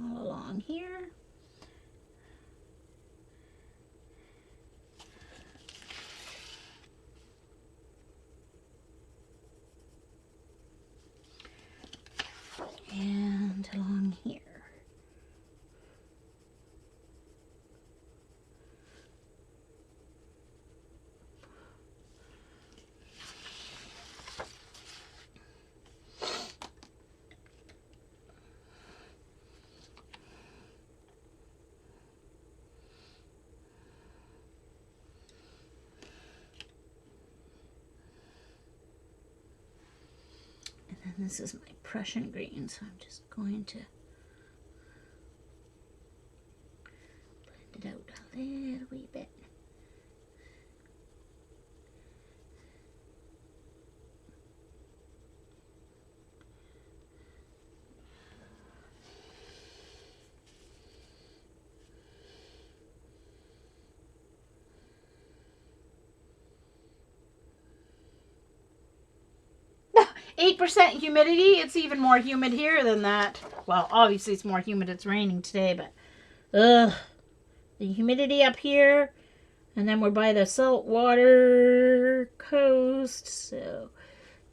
All along here. And along here. And this is my Prussian green, so I'm just going to blend it out a little wee bit. No, 8% humidity. It's even more humid here than that. Well, obviously it's more humid. It's raining today, but the humidity up here, and then we're by the saltwater coast, so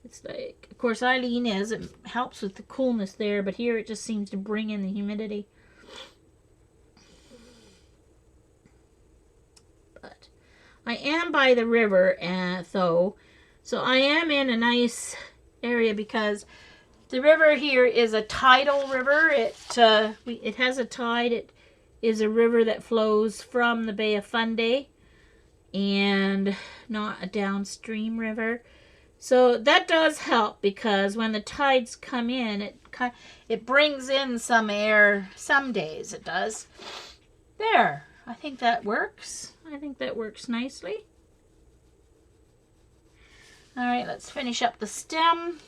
it's like, of course, Eileen is. It helps with the coolness there, but here it just seems to bring in the humidity. But I am by the river, though, so I am in a nice area because the river here is a tidal river. It has a tide. It is a river that flows from the Bay of Fundy and not a downstream river. So that does help because when the tides come in, it brings in some air. Some days it does. There. I think that works. I think that works nicely. All right, let's finish up the stem.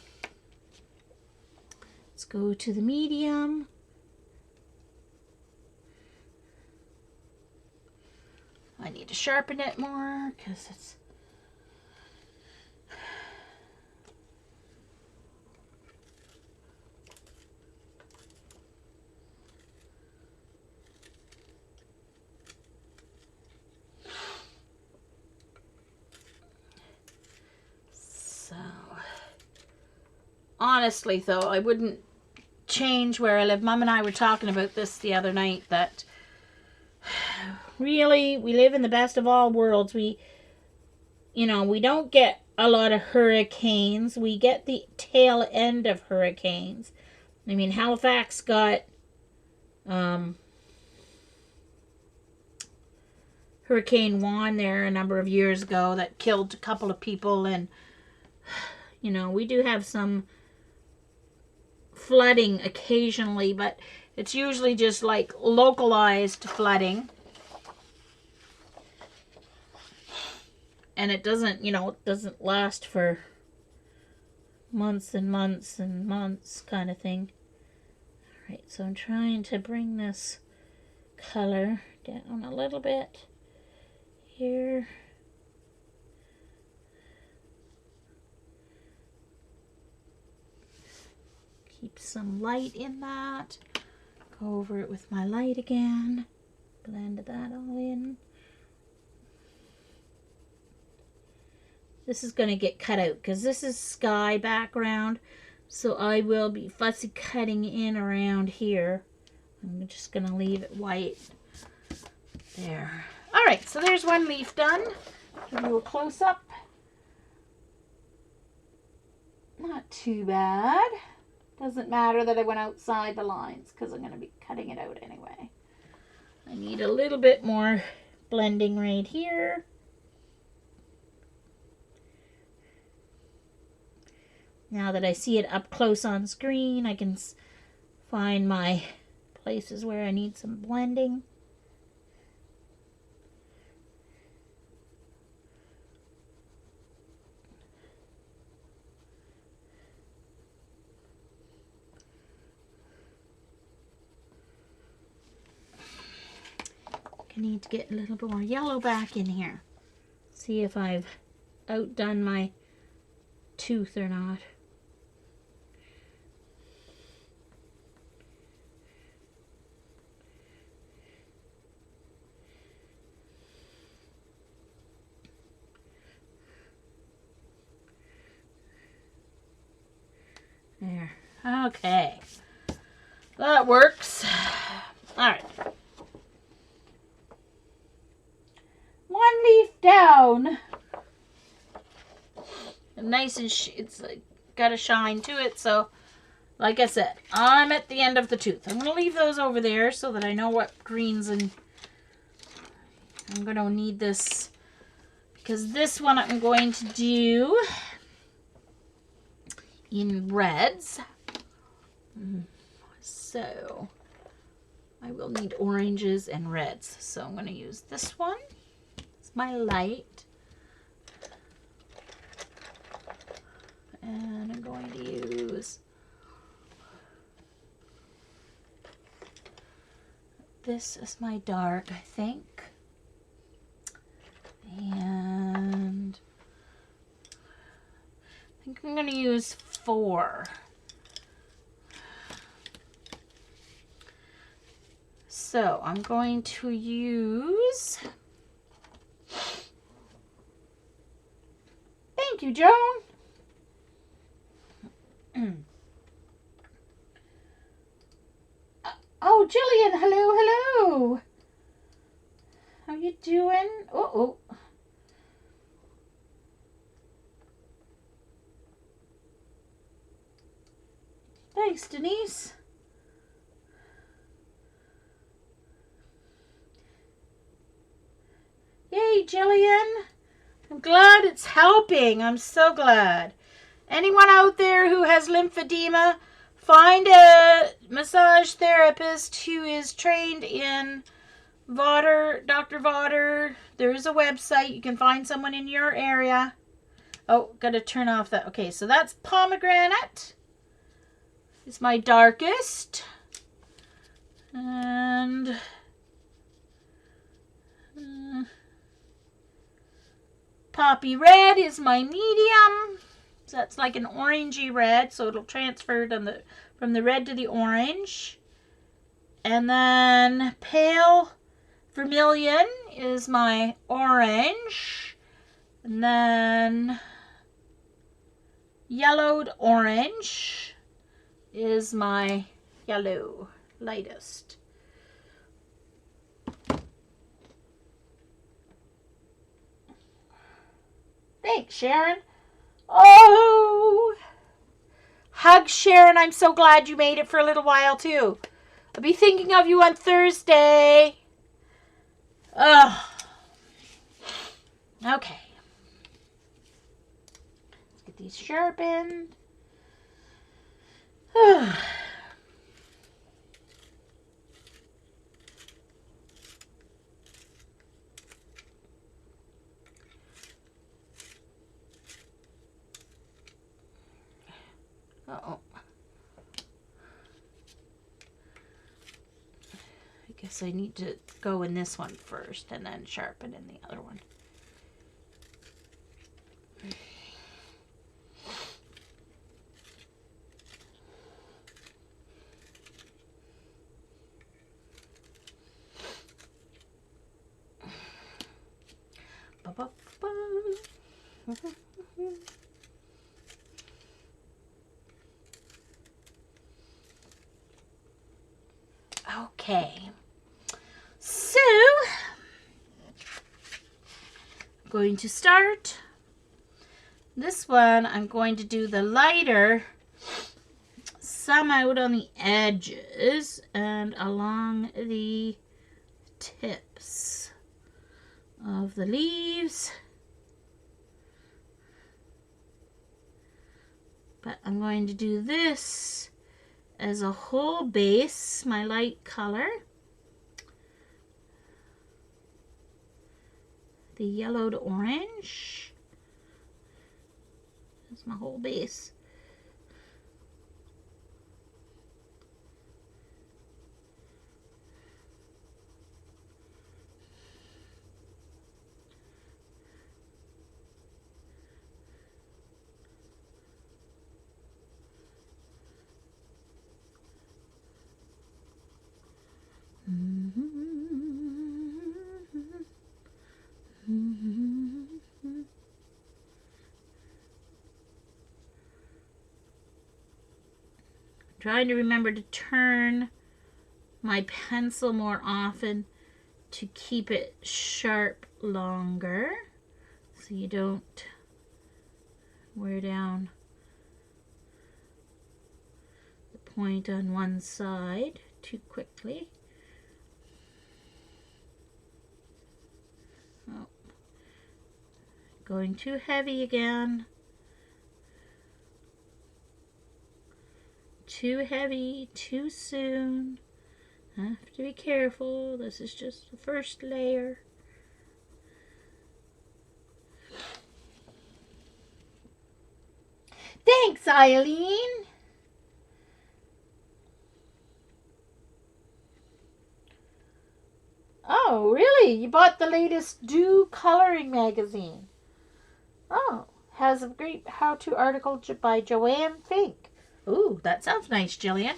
Let's go to the medium. I need to sharpen it more because it's... So, honestly though, I wouldn't change where I live. Mom and I were talking about this the other night, that really we live in the best of all worlds. We don't get a lot of hurricanes. We get the tail end of hurricanes. I mean, Halifax got Hurricane Juan there a number of years ago that killed a couple of people, and we do have some flooding occasionally, but it's usually just like localized flooding. And it doesn't, it doesn't last for months and months and months kind of thing. All right, so I'm trying to bring this color down a little bit here. Keep some light in that. Go over it with my light again. Blend that all in. This is going to get cut out because this is sky background. So I will be fussy cutting in around here. I'm just going to leave it white. There. All right, so there's one leaf done. Give you a close-up. Not too bad. Doesn't matter that I went outside the lines because I'm going to be cutting it out anyway. I need a little bit more blending right here. Now that I see it up close on screen, I can find my places where I need some blending. I need to get a little bit more yellow back in here. See if I've outdone my tooth or not. There. Okay. That works. All right. One leaf down. Nice and it's got a shine to it. So, like I said, I'm at the end of the tooth. I'm going to leave those over there so that I know what greens and I'm going to need this because this one I'm going to do in reds. So I will need oranges and reds. So I'm going to use this one. It's my light. And I'm going to use this as my dark, I think. And I think I'm going to use 4. So I'm going to use, thank you, Joan. Oh, Jillian, hello, hello. How you doing? Oh. Thanks, Denise. Yay, Jillian. I'm glad it's helping. I'm so glad. Anyone out there who has lymphedema, find a massage therapist who is trained in Vaughter, Dr. Vaughter. There is a website. You can find someone in your area. Oh, got to turn off that. Okay, so that's pomegranate. It's my darkest. And poppy red is my medium. So that's like an orangey red, so it'll transfer from the red to the orange. And then pale vermilion is my orange. And then yellowed orange is my yellow, lightest. Thanks, Sharon. Oh, hug, Sharon. I'm so glad you made it for a little while, too. I'll be thinking of you on Thursday. Ugh. Okay. Let's get these sharpened. Uh-oh. I guess I need to go in this one first and then sharpen in the other one. Okay. So, I'm going to start. This one, I'm going to do the lighter, some out on the edges and along the tips of the leaves. But I'm going to do this as a whole base, my light color. The yellow to orange. That's my whole base. Trying to remember to turn my pencil more often to keep it sharp longer so you don't wear down the point on one side too quickly. Oh, going too heavy again. Too heavy, too soon. Have to be careful. This is just the first layer. Thanks, Eileen. Oh, really? You bought the latest Do Coloring magazine. Oh, has a great how-to article by Joanne Fink. Ooh, that sounds nice, Jillian.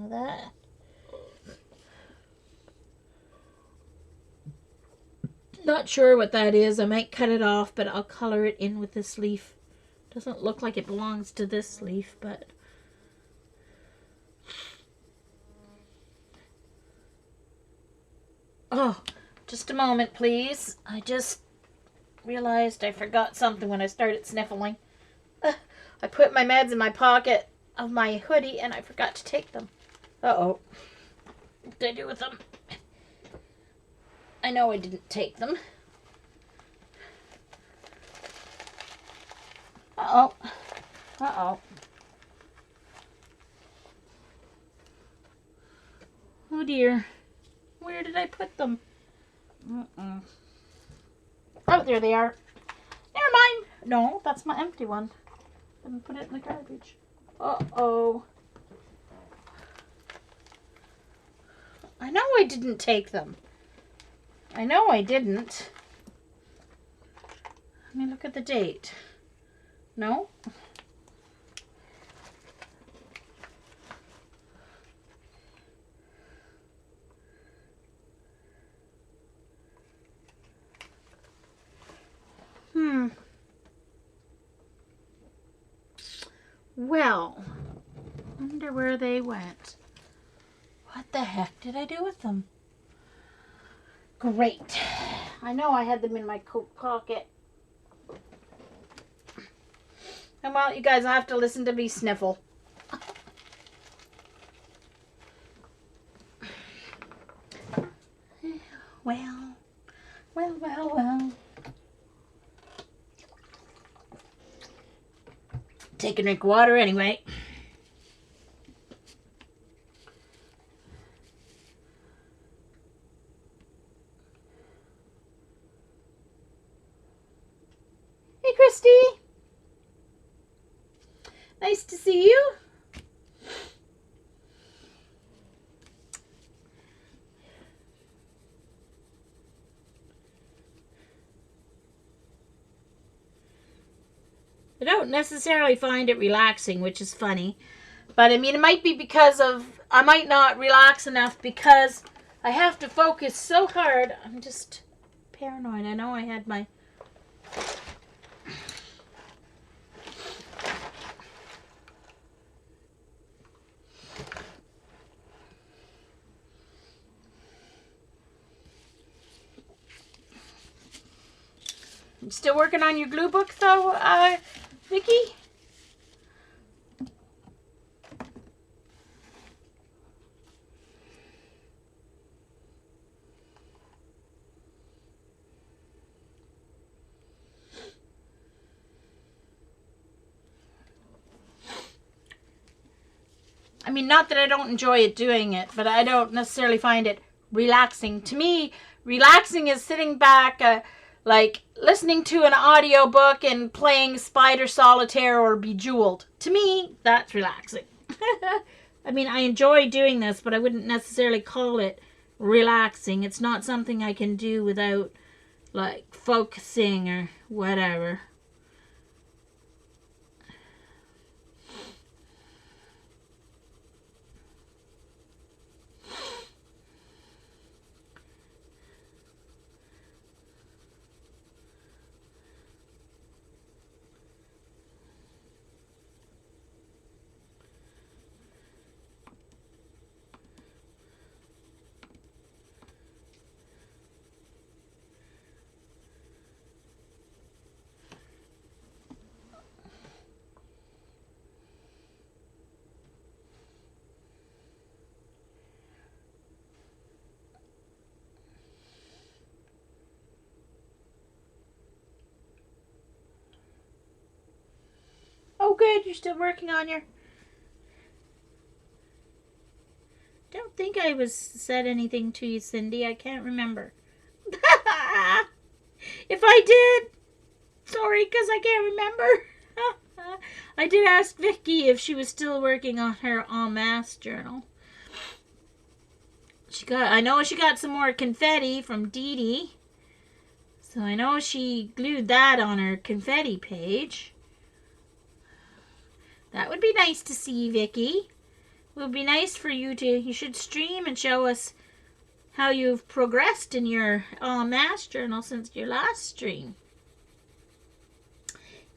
That. Not sure what that is. I might cut it off, but I'll color it in with this leaf. Doesn't look like it belongs to this leaf, but... Oh, just a moment, please. I just realized I forgot something when I started sniffling. I put my meds in my pocket of my hoodie and I forgot to take them. Uh-oh. What did I do with them? I know I didn't take them. Uh-oh. Uh-oh. Oh dear. Where did I put them? Oh, there they are. Never mind. No, that's my empty one. Didn't put it in the garbage. Uh-oh. I know I didn't take them. I know I didn't. Let me look at the date. No? Well, I wonder where they went. What the heck did I do with them? Great. I know I had them in my coat pocket. And well, you guys will have to listen to me sniffle. Well. Take a drink of water anyway. Hey, Christy. Nice to see you. I don't necessarily find it relaxing, which is funny. But I mean, it might be because of, I might not relax enough because I have to focus so hard. I'm just paranoid. I know I had my Still working on your glue book though, Vicki? I mean, not that I don't enjoy doing it, but I don't necessarily find it relaxing. To me, relaxing is sitting back, like listening to an audiobook and playing Spider Solitaire or Bejeweled. To me, that's relaxing. I mean, I enjoy doing this, but I wouldn't necessarily call it relaxing. It's not something I can do without, like, focusing or whatever. Oh, good. You're still working on your... Don't think I said anything to you, Cindy. I can't remember. If I did, sorry, because I can't remember. I did ask Vicki if she was still working on her en masse journal. I know she got some more confetti from Dee Dee. So I know she glued that on her confetti page. That would be nice to see, Vicki. It would be nice for you should stream and show us how you've progressed in your en masse journal since your last stream.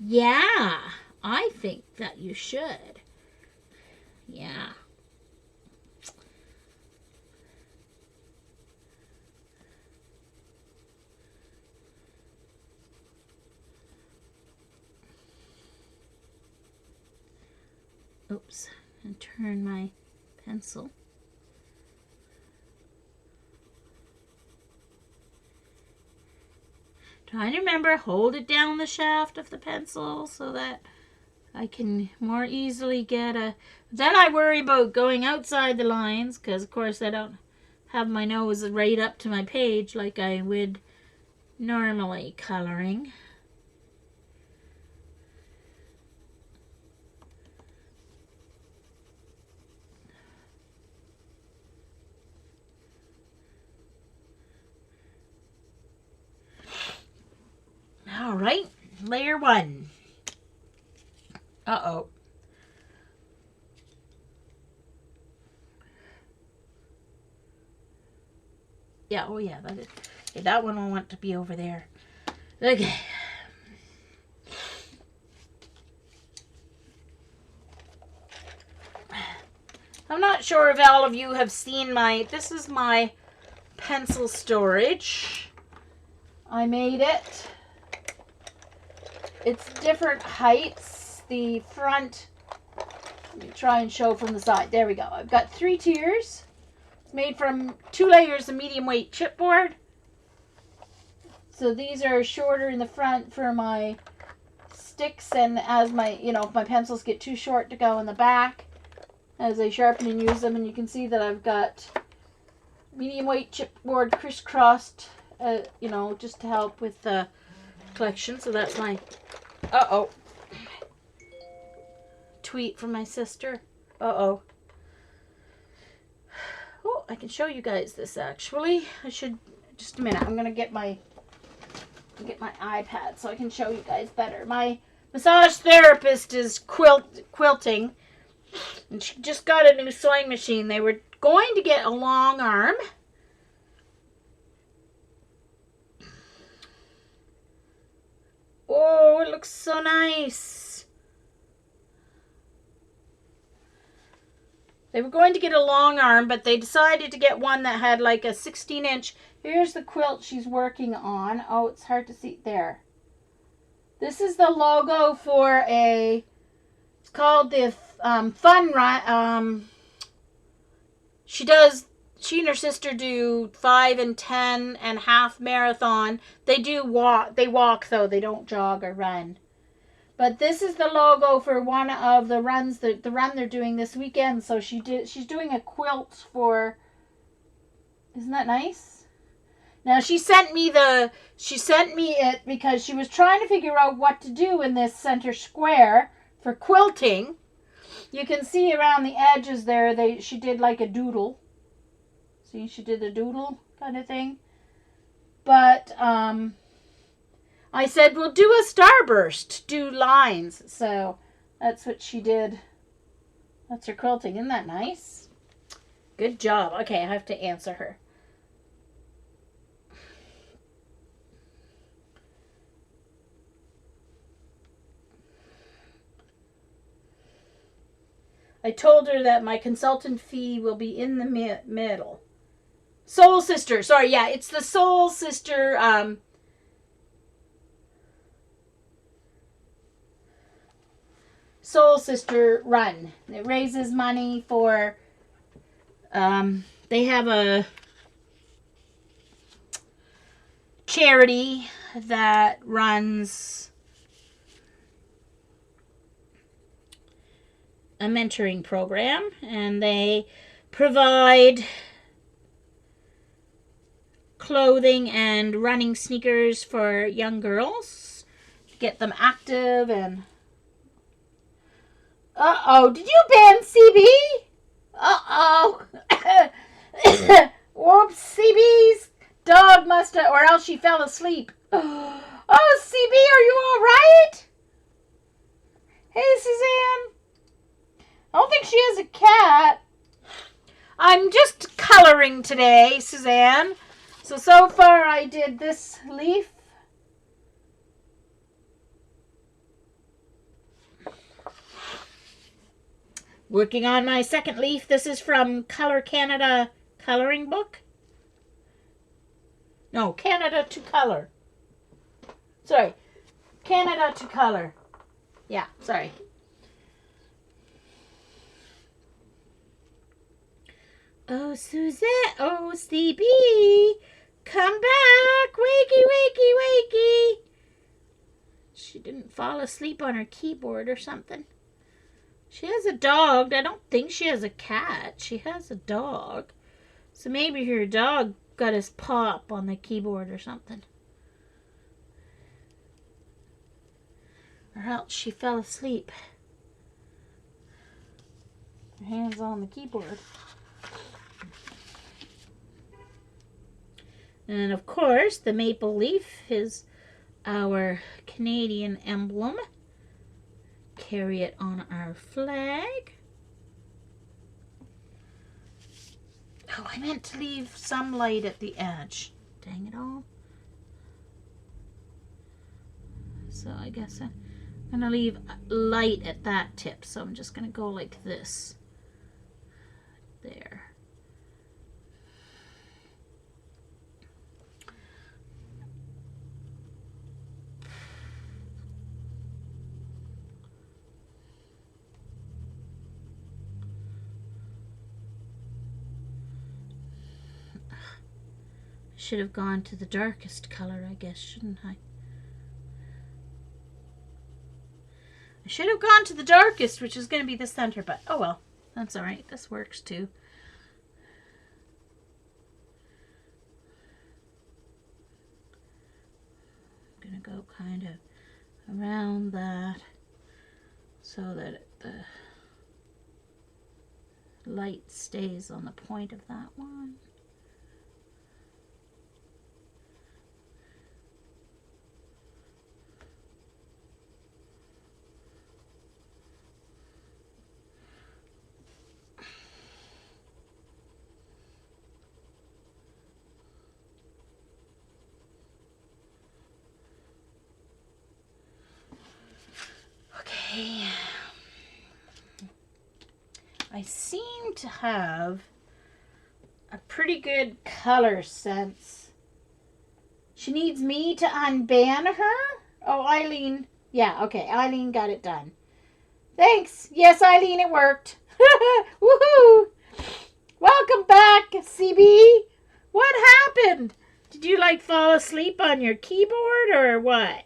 Yeah, I think that you should. Yeah. Oops, and turn my pencil. Trying to remember, hold it down the shaft of the pencil so that I can more easily get a... Then I worry about going outside the lines because, of course, I don't have my nose right up to my page like I would normally coloring. All right, layer 1. Uh-oh. Yeah, oh yeah, that is. Okay, that one will want to be over there. Okay. I'm not sure if all of you have seen this is my pencil storage. I made it. It's different heights. The front, let me try and show from the side. There we go. I've got 3 tiers. It's made from 2 layers of medium weight chipboard. So these are shorter in the front for my sticks, and as my, if my pencils get too short to go in the back, as I sharpen and use them. And you can see that I've got medium weight chipboard crisscrossed, just to help with the collection. So that's my, tweet from my sister. Oh, I can show you guys this actually. I should, just a minute. I'm going to get my iPad so I can show you guys better. My massage therapist is quilting, and she just got a new sewing machine. They were going to get a long arm. Oh, it looks so nice. They were going to get a long arm, but they decided to get one that had like a 16-inch. Here's the quilt she's working on. Oh, it's hard to see there. This is the logo for it's called the Fun Run. She and her sister do 5 and 10 and half marathon. They walk though. They don't jog or run. But this is the logo for one of the runs, the run they're doing this weekend. So she's doing a quilt for, isn't that nice? Now she sent me it because she was trying to figure out what to do in this center square for quilting. You can see around the edges there, she did like a doodle. See, she did a doodle kind of thing. But I said, we'll do a starburst, do lines. So that's what she did. That's her quilting. Isn't that nice? Good job. Okay, I have to answer her. I told her that my consultant fee will be in the middle. Soul Sister. Sorry, yeah, it's the Soul Sister Soul Sister run. It raises money for they have a charity that runs a mentoring program, and they provide clothing and running sneakers for young girls to get them active. And did you ban CB? Whoops, CB's dog must have, or else she fell asleep. Oh, CB, are you all right? Hey, Suzanne. I don't think she has a cat. I'm just coloring today, Suzanne. So far I did this leaf. Working on my second leaf. This is from Color Canada coloring book. No, Canada to Color. Sorry. Canada to Color. Yeah, sorry. Oh, Suzette. Oh, CB. Come back. Wakey, wakey, wakey. She didn't fall asleep on her keyboard or something. She has a dog. I don't think she has a cat. She has a dog. So maybe her dog got his paw up on the keyboard or something. Or else she fell asleep. Her hands on the keyboard. And of course, the maple leaf is our Canadian emblem. Carry it on our flag. Oh, I meant to leave some light at the edge. Dang it all. So I guess I'm going to leave light at that tip. So I'm just going to go like this. There. Should have gone to the darkest color, I guess, shouldn't I? I should have gone to the darkest, which is going to be the center, but oh well, that's all right. This works too. I'm going to go kind of around that so that the light stays on the point of that one. Okay. I seem to have a pretty good color sense. She needs me to unban her? Oh, Eileen, Yeah, okay. Eileen got it done. Thanks. Yes, Eileen, it worked. Woohoo! Welcome back, CB. What happened? Did you like fall asleep on your keyboard or what?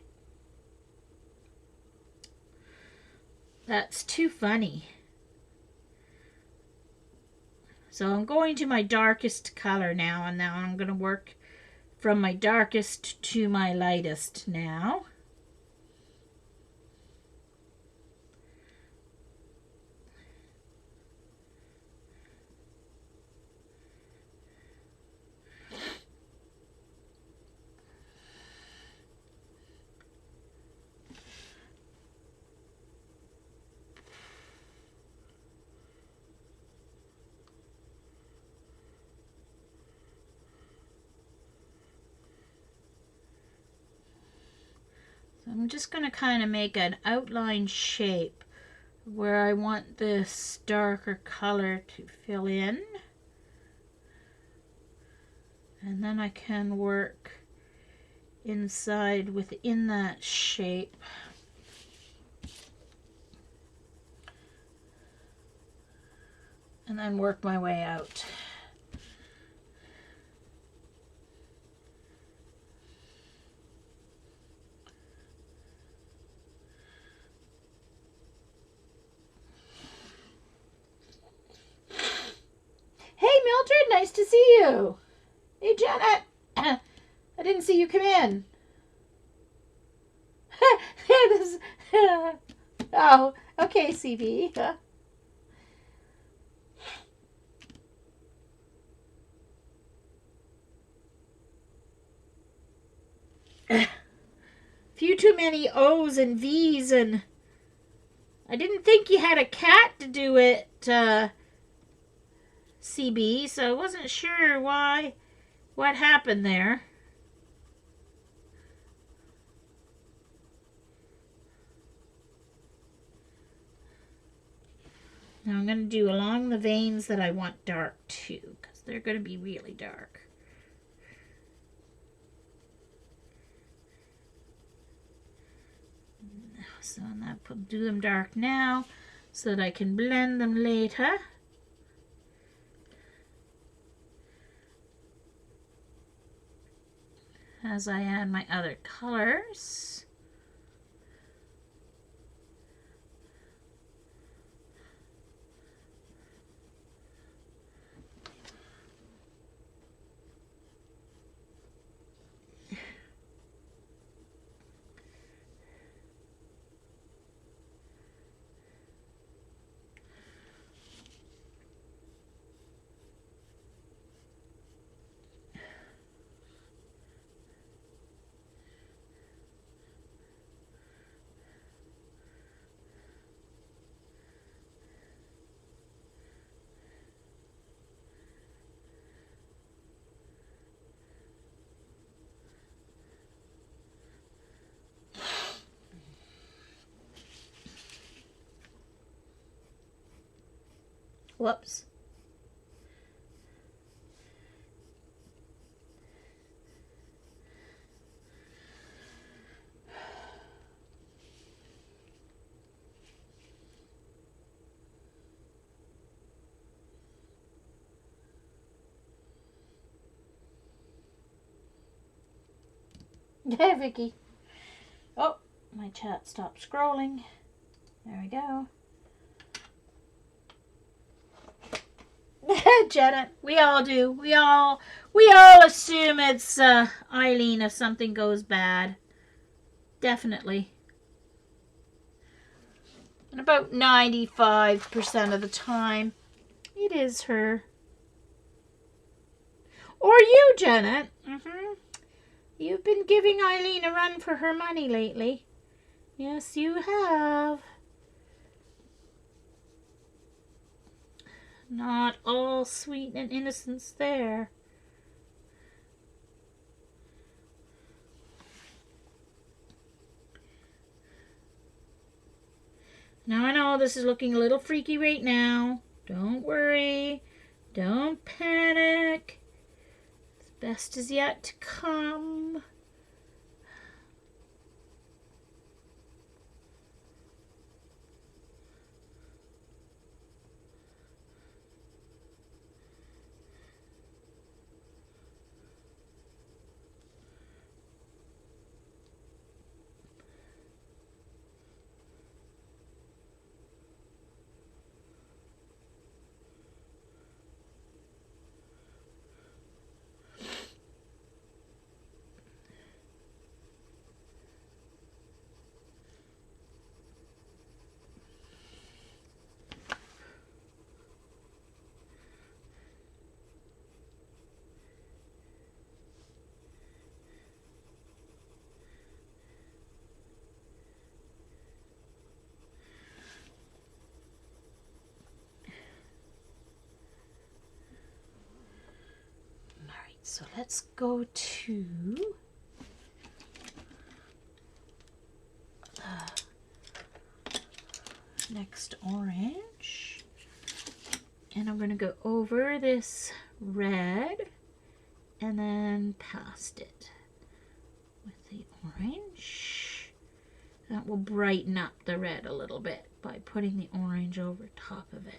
That's too funny. So I'm going to my darkest color now, and now I'm going to work from my darkest to my lightest now. I'm just going to kind of make an outline shape where I want this darker color to fill in. And then I can work inside within that shape. And then work my way out. Hey, Mildred, nice to see you. Hey, Janet. I didn't see you come in. Oh, okay, CB. Few too many O's and V's, and I didn't think you had a cat to do it, CB, so I wasn't sure what happened there. Now I'm going to do along the veins that I want dark too, because they're going to be really dark. So do them dark now so that I can blend them later. As I add my other colors. Whoops. Hey, Vicky. Oh, my chat stopped scrolling. There we go. Janet, we all do. We all assume it's Eileen if something goes bad. Definitely. And about 95% of the time, it is her. Or you, Janet. You've been giving Eileen a run for her money lately. Yes, you have. Not all sweet and innocence there. Now I know this is looking a little freaky right now. Don't worry. Don't panic. The best is yet to come. So let's go to the next orange. And I'm going to go over this red and then past it with the orange. That will brighten up the red a little bit by putting the orange over top of it.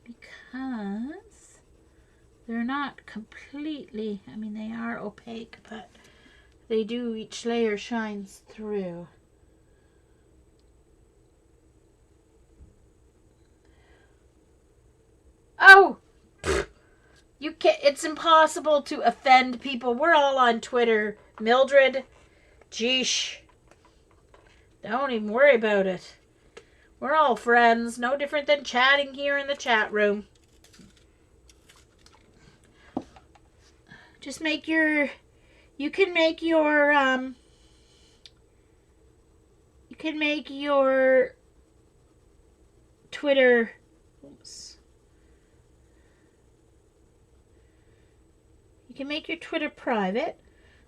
Because they're not completely, I mean, they are opaque, but they do, each layer shines through. Oh! You can't, it's impossible to offend people. We're all on Twitter. Mildred, geesh. Don't even worry about it. We're all friends, no different than chatting here in the chat room. Just make your, you can make your Twitter, oops. You can make your Twitter private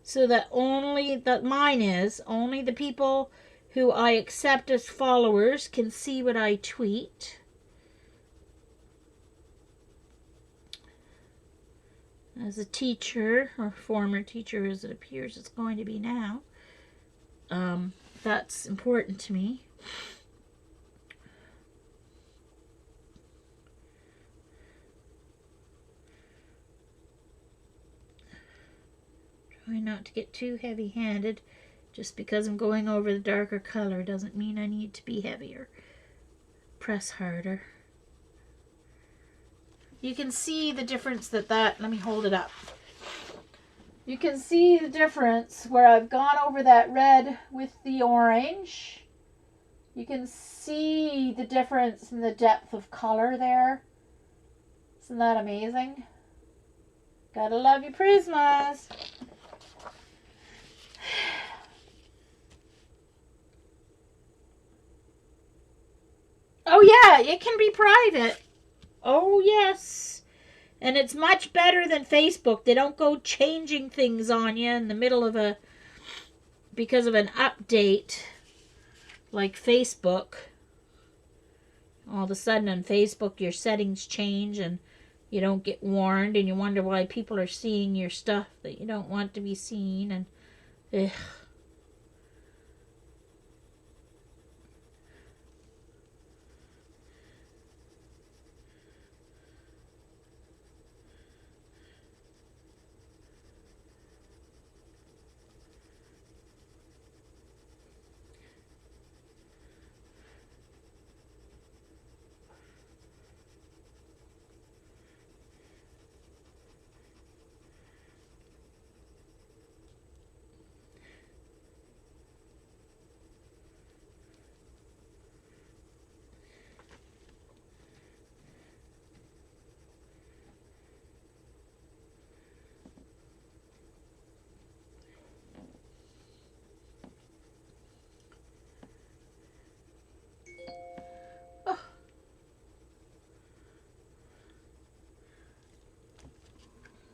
so that only the people who I accept as followers can see what I tweet. As a teacher, or former teacher as it appears it's going to be now, that's important to me. Try not to get too heavy-handed. Just because I'm going over the darker color doesn't mean I need to be heavier. Press harder. You can see the difference let me hold it up. You can see the difference where I've gone over that red with the orange. You can see the difference in the depth of color there. Isn't that amazing? Gotta love your Prismas. Oh yeah, it can be private. Oh yes. And it's much better than Facebook. They don't go changing things on you in the middle of because of an update like Facebook. All of a sudden on Facebook your settings change and you don't get warned and you wonder why people are seeing your stuff that you don't want to be seen and ugh.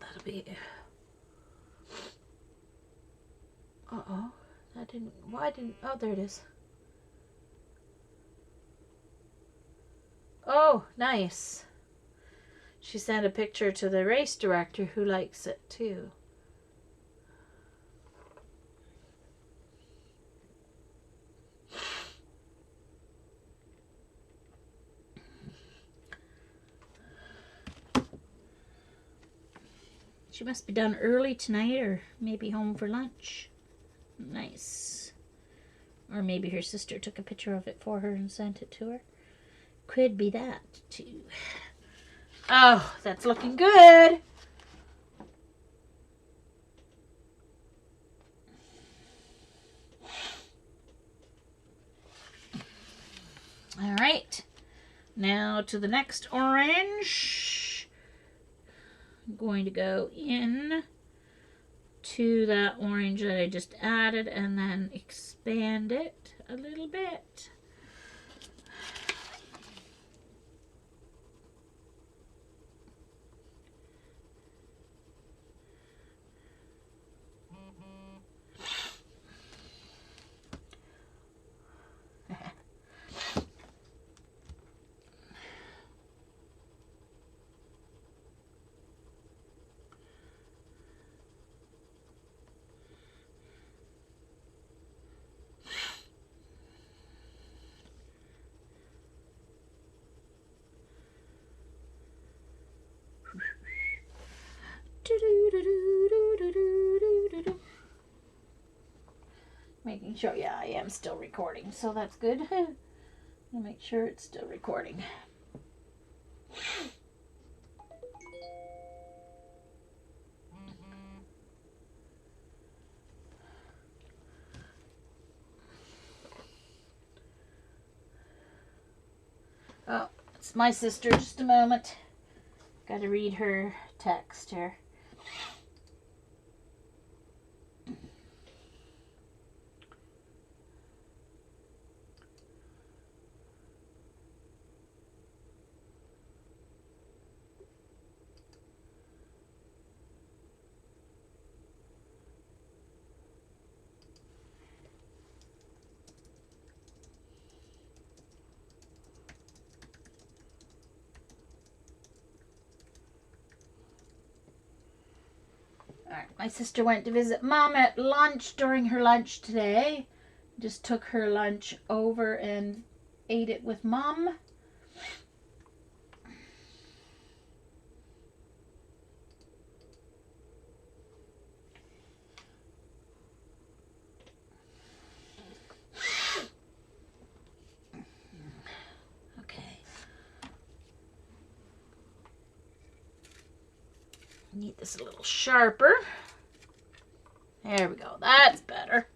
That'll be. Uh-oh. That didn't. Why didn't. Oh, there it is. Oh, nice. She sent a picture to the race director who likes it too. She must be done early tonight or maybe home for lunch. Nice. Or maybe her sister took a picture of it for her and sent it to her. Could be that too. Oh, that's looking good. Now to the next orange. I'm going to go in to that orange that I just added and then expand it a little bit. Making sure, yeah, I am still recording, so that's good. I'll make sure it's still recording. Oh, it's my sister, just a moment. Got to read her text here. My sister went to visit Mom at lunch during her lunch today. Just took her lunch over and ate it with Mom. Okay. Need this a little sharper. There we go. That's better.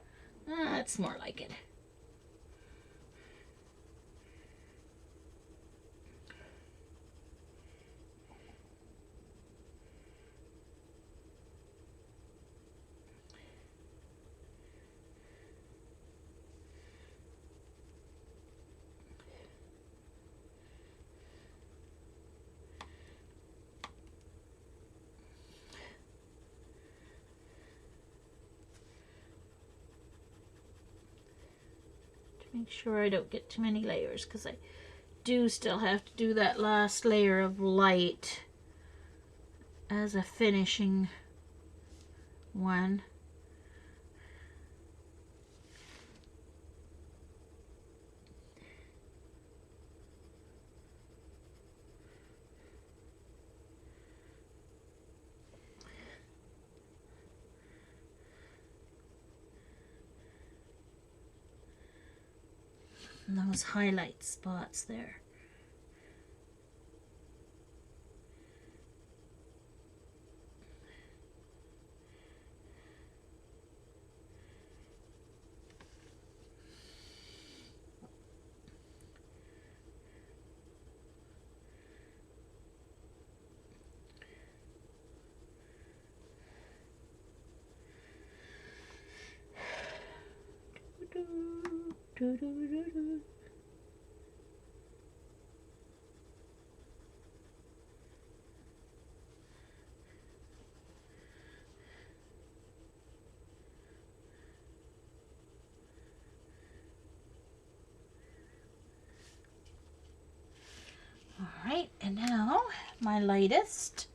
That's more like it. Make sure I don't get too many layers, because I do still have to do that last layer of light as a finishing one. And those highlight spots there. All right, and now my lightest.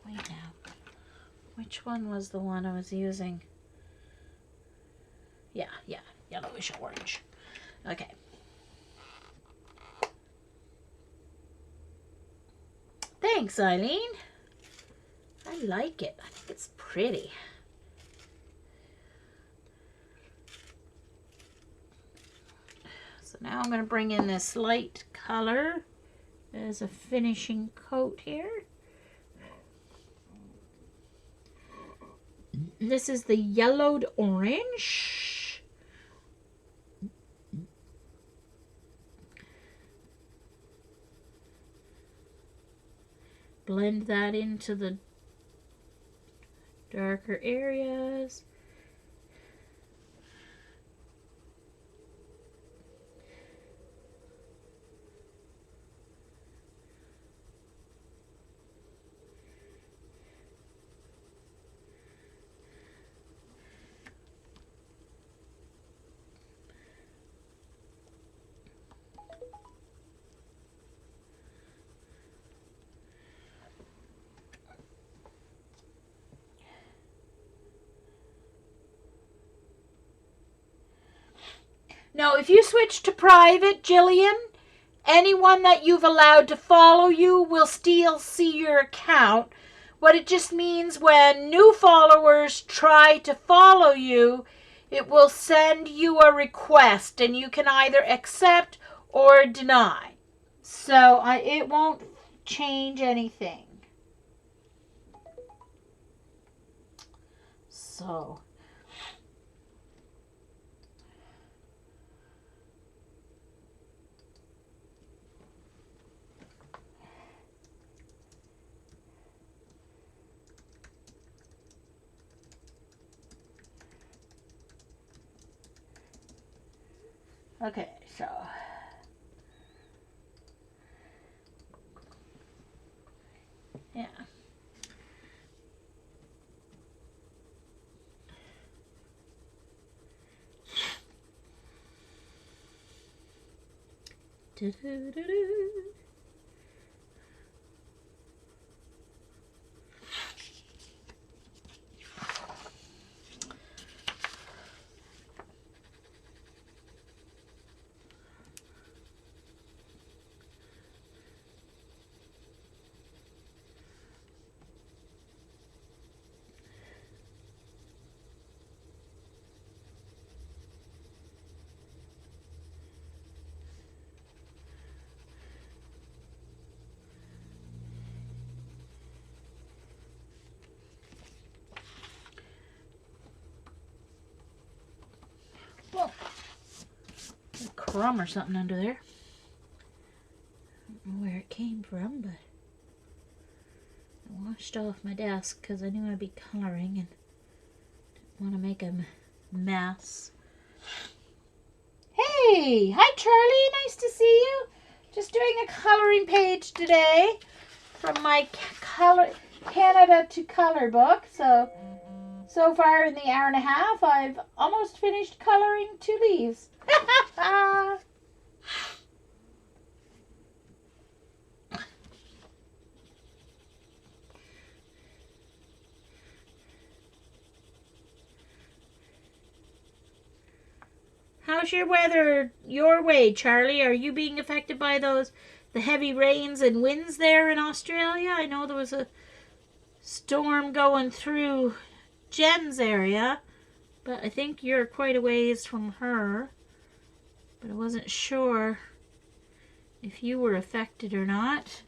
Wait now. Which one was the one I was using? Yeah, yellowish orange. Okay. Thanks, Eileen. I like it. I think it's pretty. So now I'm going to bring in this light color as a finishing coat here. This is the yellowed orange. Blend that into the darker areas. Now, if you switch to private, Jillian, anyone that you've allowed to follow you will still see your account. What it just means when new followers try to follow you, it will send you a request and you can either accept or deny. So it won't change anything. So okay, so yeah. Well, a crumb or something under there. I don't know where it came from, but I washed off my desk because I knew I'd be coloring and didn't want to make a mess. Hey! Hi, Charlie. Nice to see you. Just doing a coloring page today from my Canada to Color book. So far in the hour and a half, I've almost finished coloring 2 leaves. How's your weather your way, Charlie? Are you being affected by the heavy rains and winds there in Australia? I know there was a storm going through Jen's area, but I think you're quite a ways from her. But I wasn't sure if you were affected or not.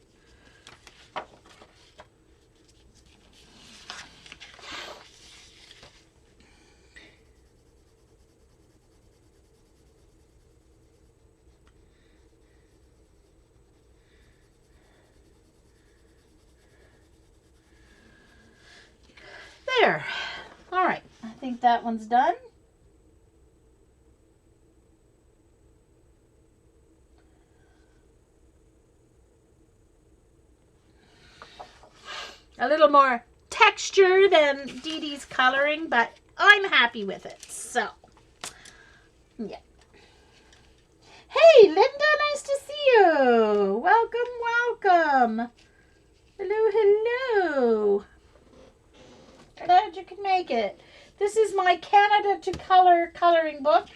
There. All right. I think that one's done. A little more texture than Dee Dee's coloring, but I'm happy with it. So, yeah. Hey, Linda, nice to see you. Welcome. Hello, hello. Glad you could make it. This is my Canada to Color coloring book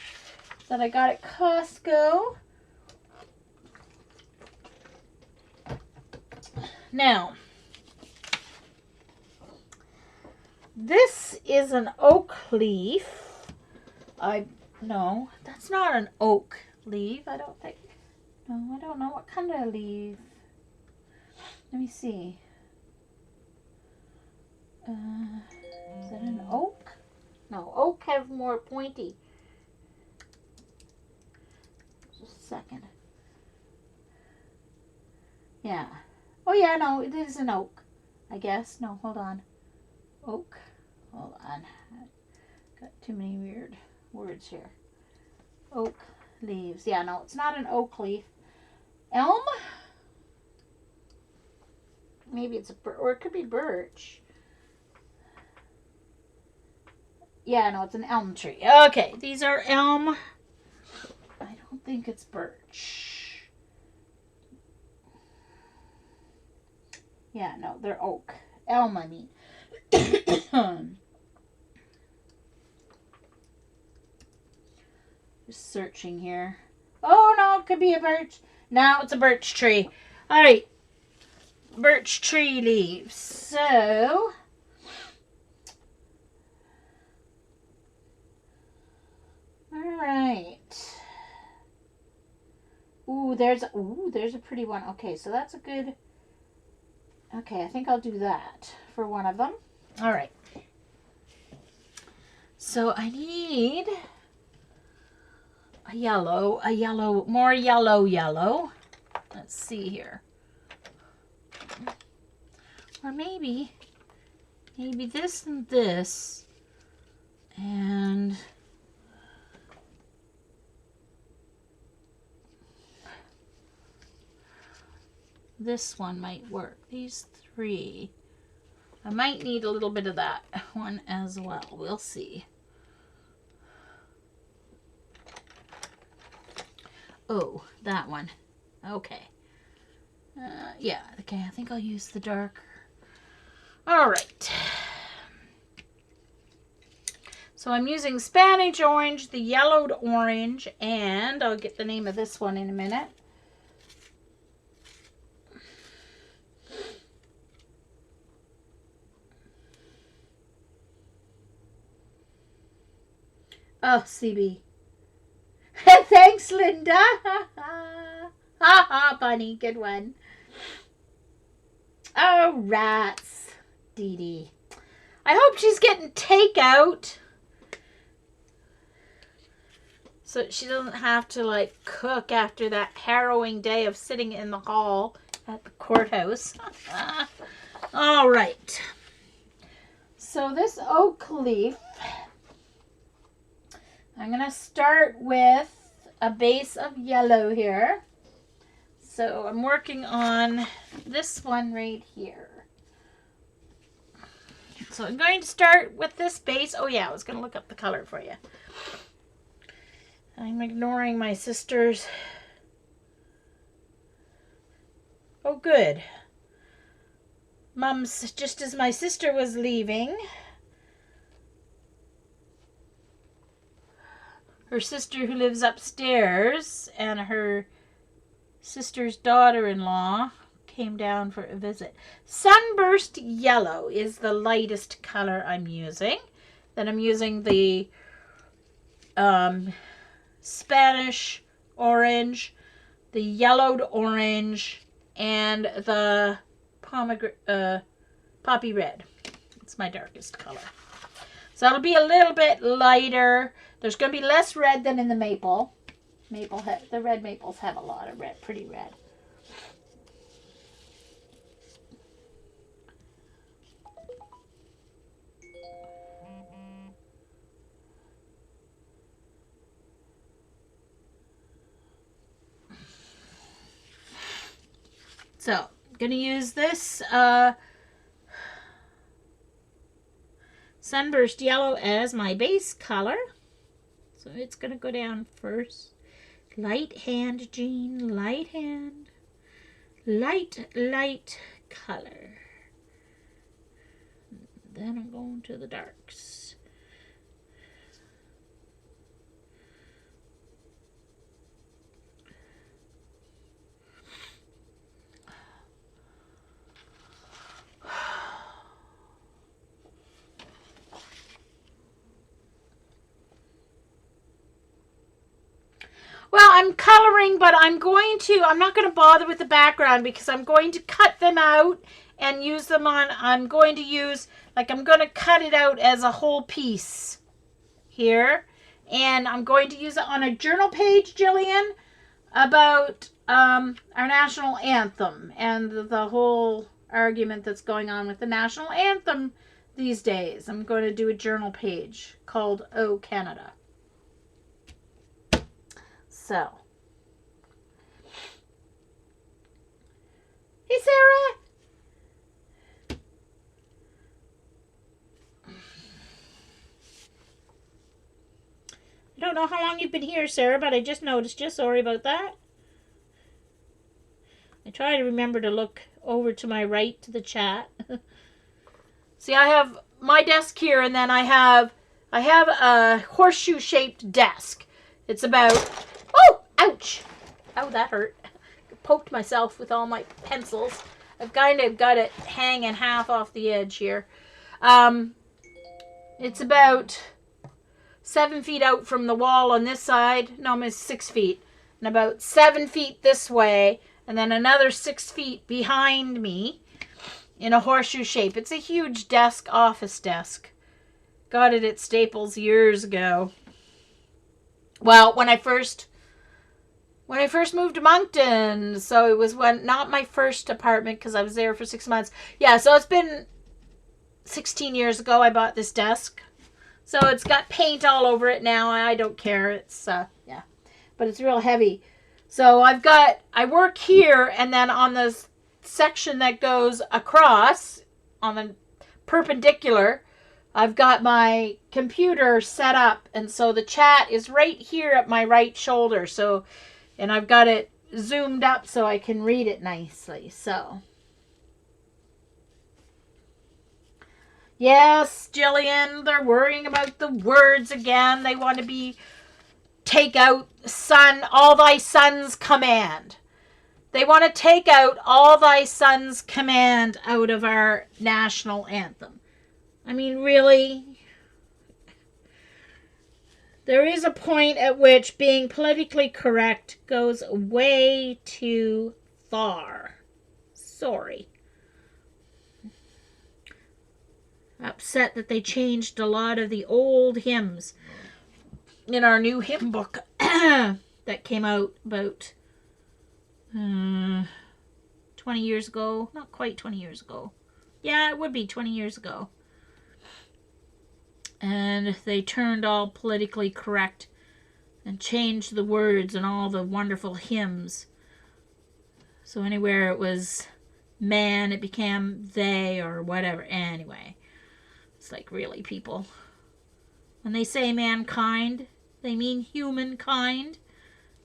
that I got at Costco. Now, this is an oak leaf. No, that's not an oak leaf. I don't think. No, I don't know what kind of leaf. Let me see. Is it an oak? No, oak have more pointy. Just a second. Yeah. Oh yeah, no, it is an oak. I guess. No, hold on. Oak. Hold on. Got too many weird words here. Oak leaves. Yeah, no, it's not an oak leaf. Elm? Maybe it's or it could be birch. Yeah, no, it's an elm tree. Okay, these are elm. I don't think it's birch. Yeah, no, they're oak. Elm, I mean. Just searching here. Oh, no, it could be a birch. No, it's a birch tree. All right. Birch tree leaves. So, all right. Ooh, there's a pretty one. Okay, so that's a good. Okay, I think I'll do that for one of them. All right. So I need a yellow, more yellow. Let's see here. Or maybe this and this. And this one might work. These three. I might need a little bit of that one as well. We'll see. Oh, that one. Okay. Yeah, okay, I think I'll use the darker. All right. So I'm using Spanish orange, the yellowed orange, and I'll get the name of this one in a minute. Oh, CB. Thanks, Linda. Ha ha, Bunny. Good one. Oh, rats. Dee Dee. I hope she's getting takeout. So she doesn't have to, like, cook after that harrowing day of sitting in the hall at the courthouse. All right. So this oak leaf, I'm going to start with a base of yellow here. So I'm working on this one right here. So I'm going to start with this base. Oh yeah, I was going to look up the color for you. I'm ignoring my sister's. Oh good. Mom's, just as my sister was leaving, her sister who lives upstairs and her sister's daughter-in-law came down for a visit. Sunburst yellow is the lightest color I'm using. Then I'm using the Spanish orange, the yellowed orange, and the poppy red. It's my darkest color. So it'll be a little bit lighter. There's going to be less red than in the maple. The red maples have a lot of red, pretty red. So I'm going to use this Sunburst yellow as my base color. So it's going to go down first. Light hand, Jean, light hand. Light color. Then I'm going to the darks. Well, I'm coloring, but I'm not going to bother with the background because I'm going to cut them out and use them on, I'm going to cut it out as a whole piece. here, and I'm going to use it on a journal page, Jillian, about our national anthem and the whole argument that's going on with the national anthem these days. I'm going to do a journal page called Oh Canada. So, hey Sarah. I don't know how long you've been here, Sarah, but I just noticed you. Sorry about that. I try to remember to look over to my right to the chat. See, I have my desk here, and then I have a horseshoe-shaped desk. It's about... Oh! Ouch! Oh, that hurt. I poked myself with all my pencils. I've kind of got it hanging half off the edge here. It's about 7 feet out from the wall on this side. No, it's 6 feet. And about 7 feet this way. And then another 6 feet behind me in a horseshoe shape. It's a huge desk, office desk. Got it at Staples years ago. Well, when I first moved to Moncton, so it was not my first apartment because I was there for 6 months. Yeah, so it's been 16 years ago I bought this desk. So it's got paint all over it now. I don't care. It's, yeah. But it's real heavy. So I work here, and then on the section that goes across, on the perpendicular, I've got my computer set up. And so the chat is right here at my right shoulder. So, and I've got it zoomed up so I can read it nicely. So, yes, Jillian, they're worrying about the words again. They want to take out all thy son's command. They want to take out all thy son's command out of our national anthem. I mean, really? There is a point at which being politically correct goes way too far. Sorry. Upset that they changed a lot of the old hymns in our new hymn book that came out about 20 years ago. Not quite 20 years ago. Yeah, it would be 20 years ago. And they turned all politically correct and changed the words and all the wonderful hymns. So anywhere it was man, it became they or whatever. Anyway, it's like, really, people? When they say mankind, they mean humankind.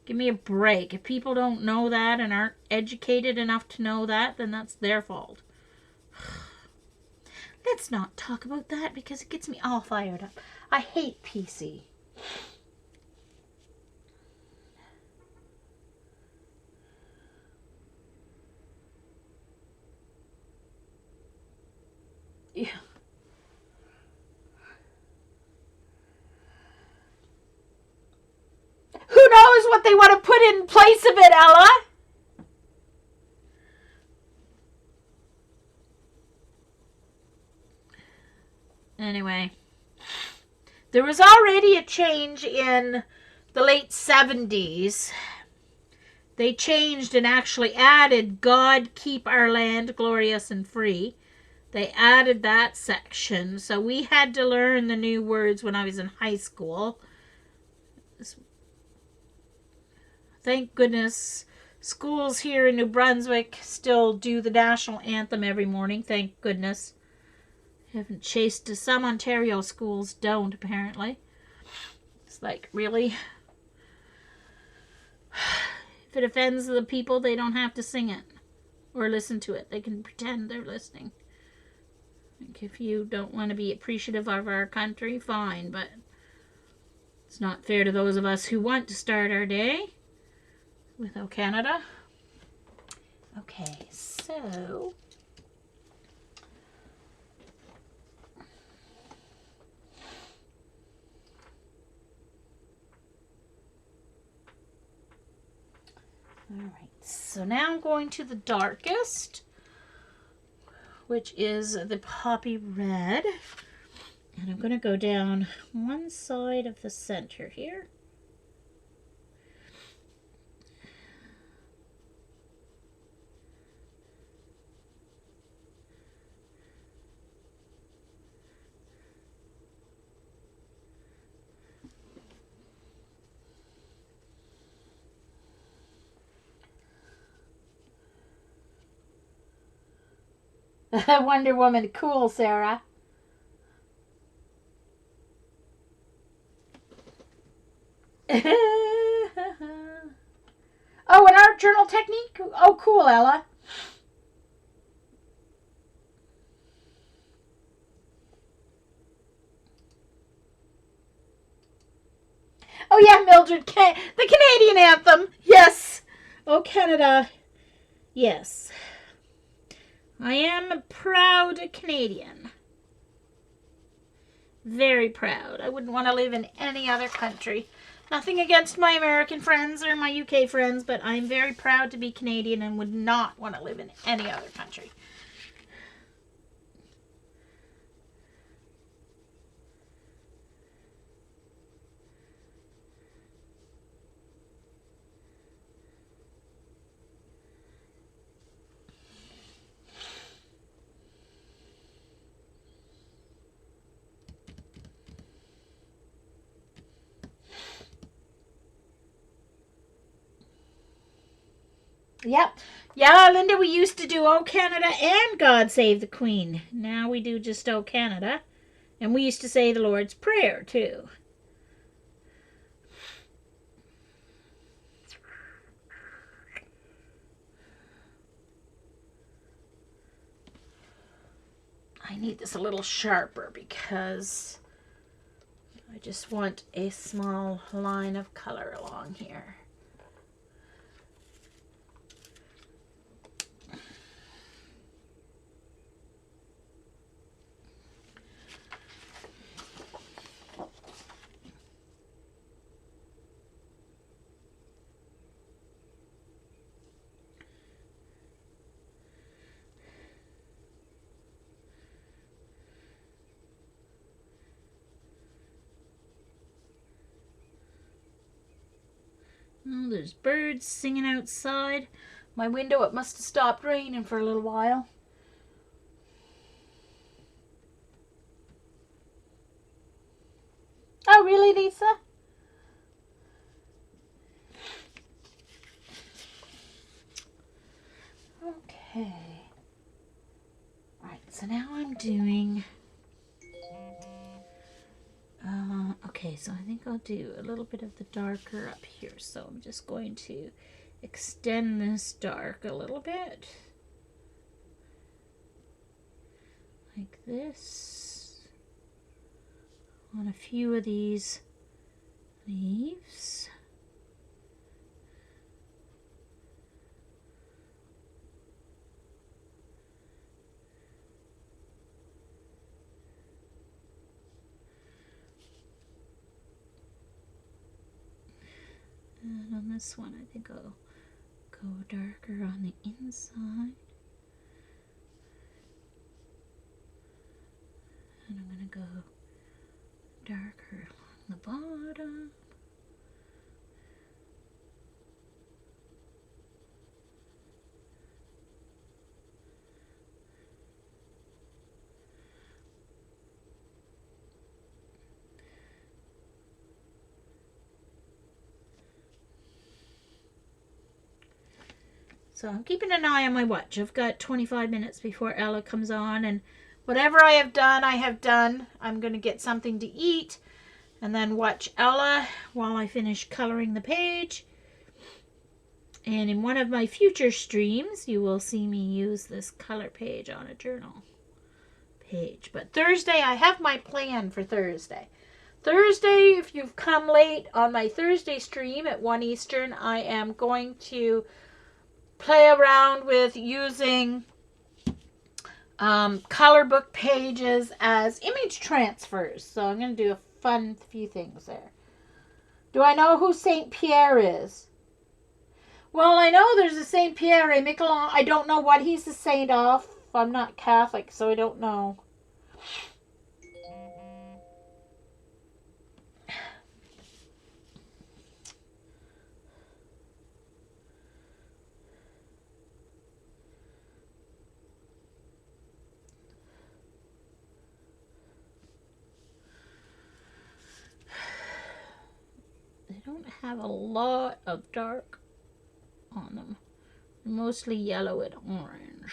Give me a break. If people don't know that and aren't educated enough to know that, then that's their fault. Let's not talk about that because it gets me all fired up. I hate PC. Yeah. Who knows what they want to put in place of it, Ella? Anyway, there was already a change in the late 70s. They changed and actually added God keep our land glorious and free. They added that section. So we had to learn the new words when I was in high school. Thank goodness schools here in New Brunswick still do the national anthem every morning. Thank goodness. Haven't chased some Ontario schools don't, apparently. It's like, really? If it offends the people, they don't have to sing it or listen to it. They can pretend they're listening. Like, if you don't want to be appreciative of our country, fine, but it's not fair to those of us who want to start our day with O Canada. Okay, so all right, so now I'm going to the darkest, which is the poppy red. And I'm going to go down one side of the center here. Wonder Woman, cool, Sarah. Oh, an art journal technique? Oh, cool, Ella. Oh, yeah, Mildred, the Canadian anthem. Yes. Oh, Canada. Yes. I am a proud Canadian. Very proud. I wouldn't want to live in any other country. Nothing against my American friends or my UK friends, but I'm very proud to be Canadian and would not want to live in any other country. Yep. Yeah, Linda, we used to do Oh Canada and God Save the Queen. Now we do just Oh Canada. And we used to say the Lord's Prayer, too. I need this a little sharper because I just want a small line of color along here. Oh, there's birds singing outside. My window, it must have stopped raining for a little while. Oh, really, Lisa? Okay. Alright, so now I'm doing... okay, so I think I'll do a little bit of the darker up here. So I'm just going to extend this dark a little bit. Like this. On a few of these leaves. And on this one, I think I'll go darker on the inside. And I'm going to go darker along the bottom. So I'm keeping an eye on my watch. I've got 25 minutes before Ella comes on, and whatever I have done, I have done. I'm going to get something to eat and then watch Ella while I finish coloring the page. And in one of my future streams, you will see me use this color page on a journal page. But Thursday, I have my plan for Thursday. Thursday, if you've come late on my Thursday stream at 1 Eastern, I am going to play around with using color book pages as image transfers. So I'm going to do a fun few things there. Do I know who Saint Pierre is? Well, I know there's a Saint Pierre et Miquelon. I don't know what he's a saint of. I'm not Catholic, so I don't know. don't have a lot of dark on them. Mostly yellow and orange.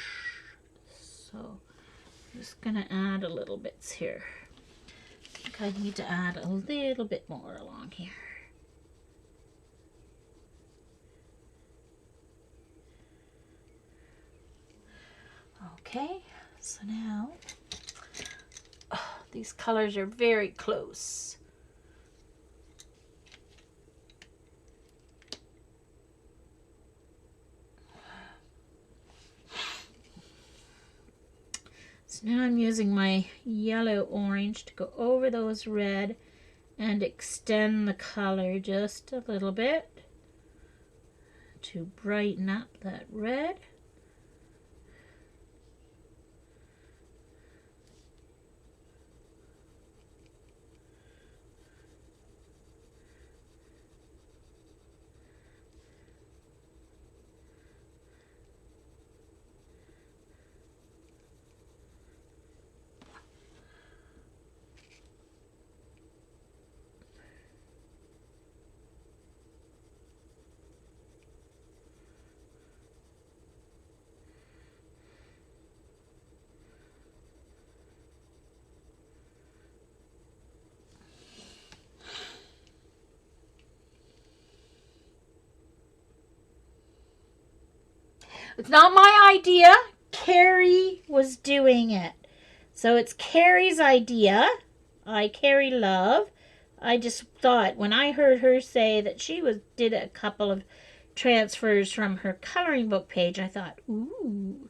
So I'm just gonna add a little bits here. I think I need to add a little bit more along here. Okay, so now these colors are very close. So now I'm using my yellow orange to go over those red and extend the color just a little bit to brighten up that red. It's not my idea. Carrie was doing it. So it's Carrie's idea. Carrie Love. I just thought when I heard her say that she did a couple of transfers from her coloring book page, I thought, ooh,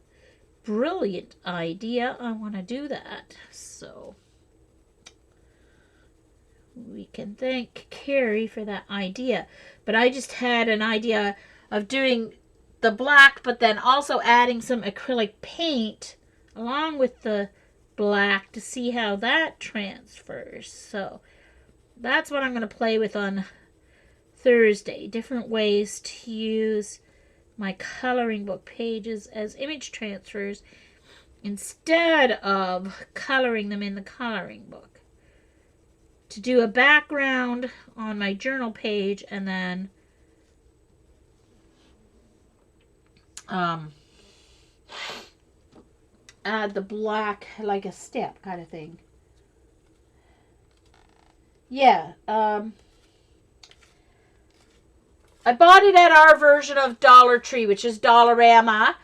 brilliant idea. I want to do that. So we can thank Carrie for that idea. But I just had an idea of doing the black, but then also adding some acrylic paint along with the black to see how that transfers. So that's what I'm going to play with on Thursday. Different ways to use my coloring book pages as image transfers instead of coloring them in the coloring book. To do a background on my journal page and then add the black like a step kind of thing. Yeah, I bought it at our version of Dollar Tree, which is Dollarama.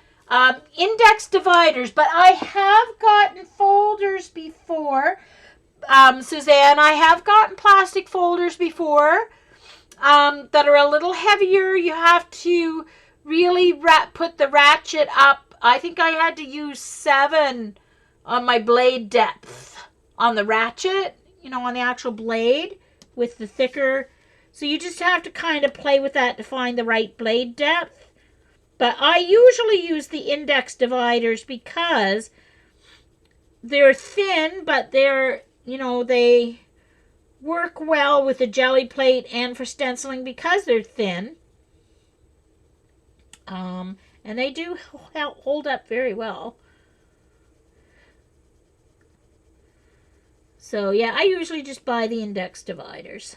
Index dividers, but I have gotten folders before. Suzanne, I have gotten plastic folders before that are a little heavier. You have to really put the ratchet up. I think I had to use 7 on my blade depth on the ratchet, on the actual blade with the thicker. So you just have to kind of play with that to find the right blade depth. But I usually use the index dividers because they're thin, but they're, they work well with the jelly plate and for stenciling because they're thin. And they do hold up very well. So yeah, I usually just buy the index dividers.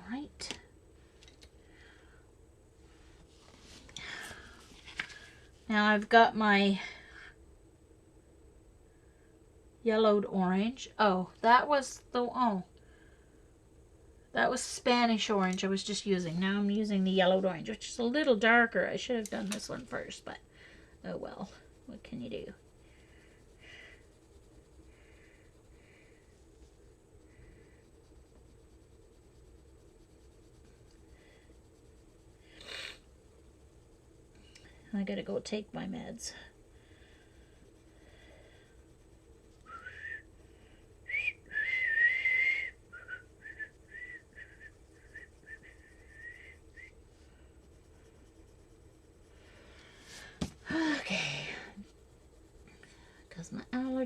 Right. Now I've got my yellowed orange. That was Spanish orange I was just using. Now I'm using the yellowed orange, which is a little darker. I should have done this one first, but oh well. What can you do? I gotta go take my meds.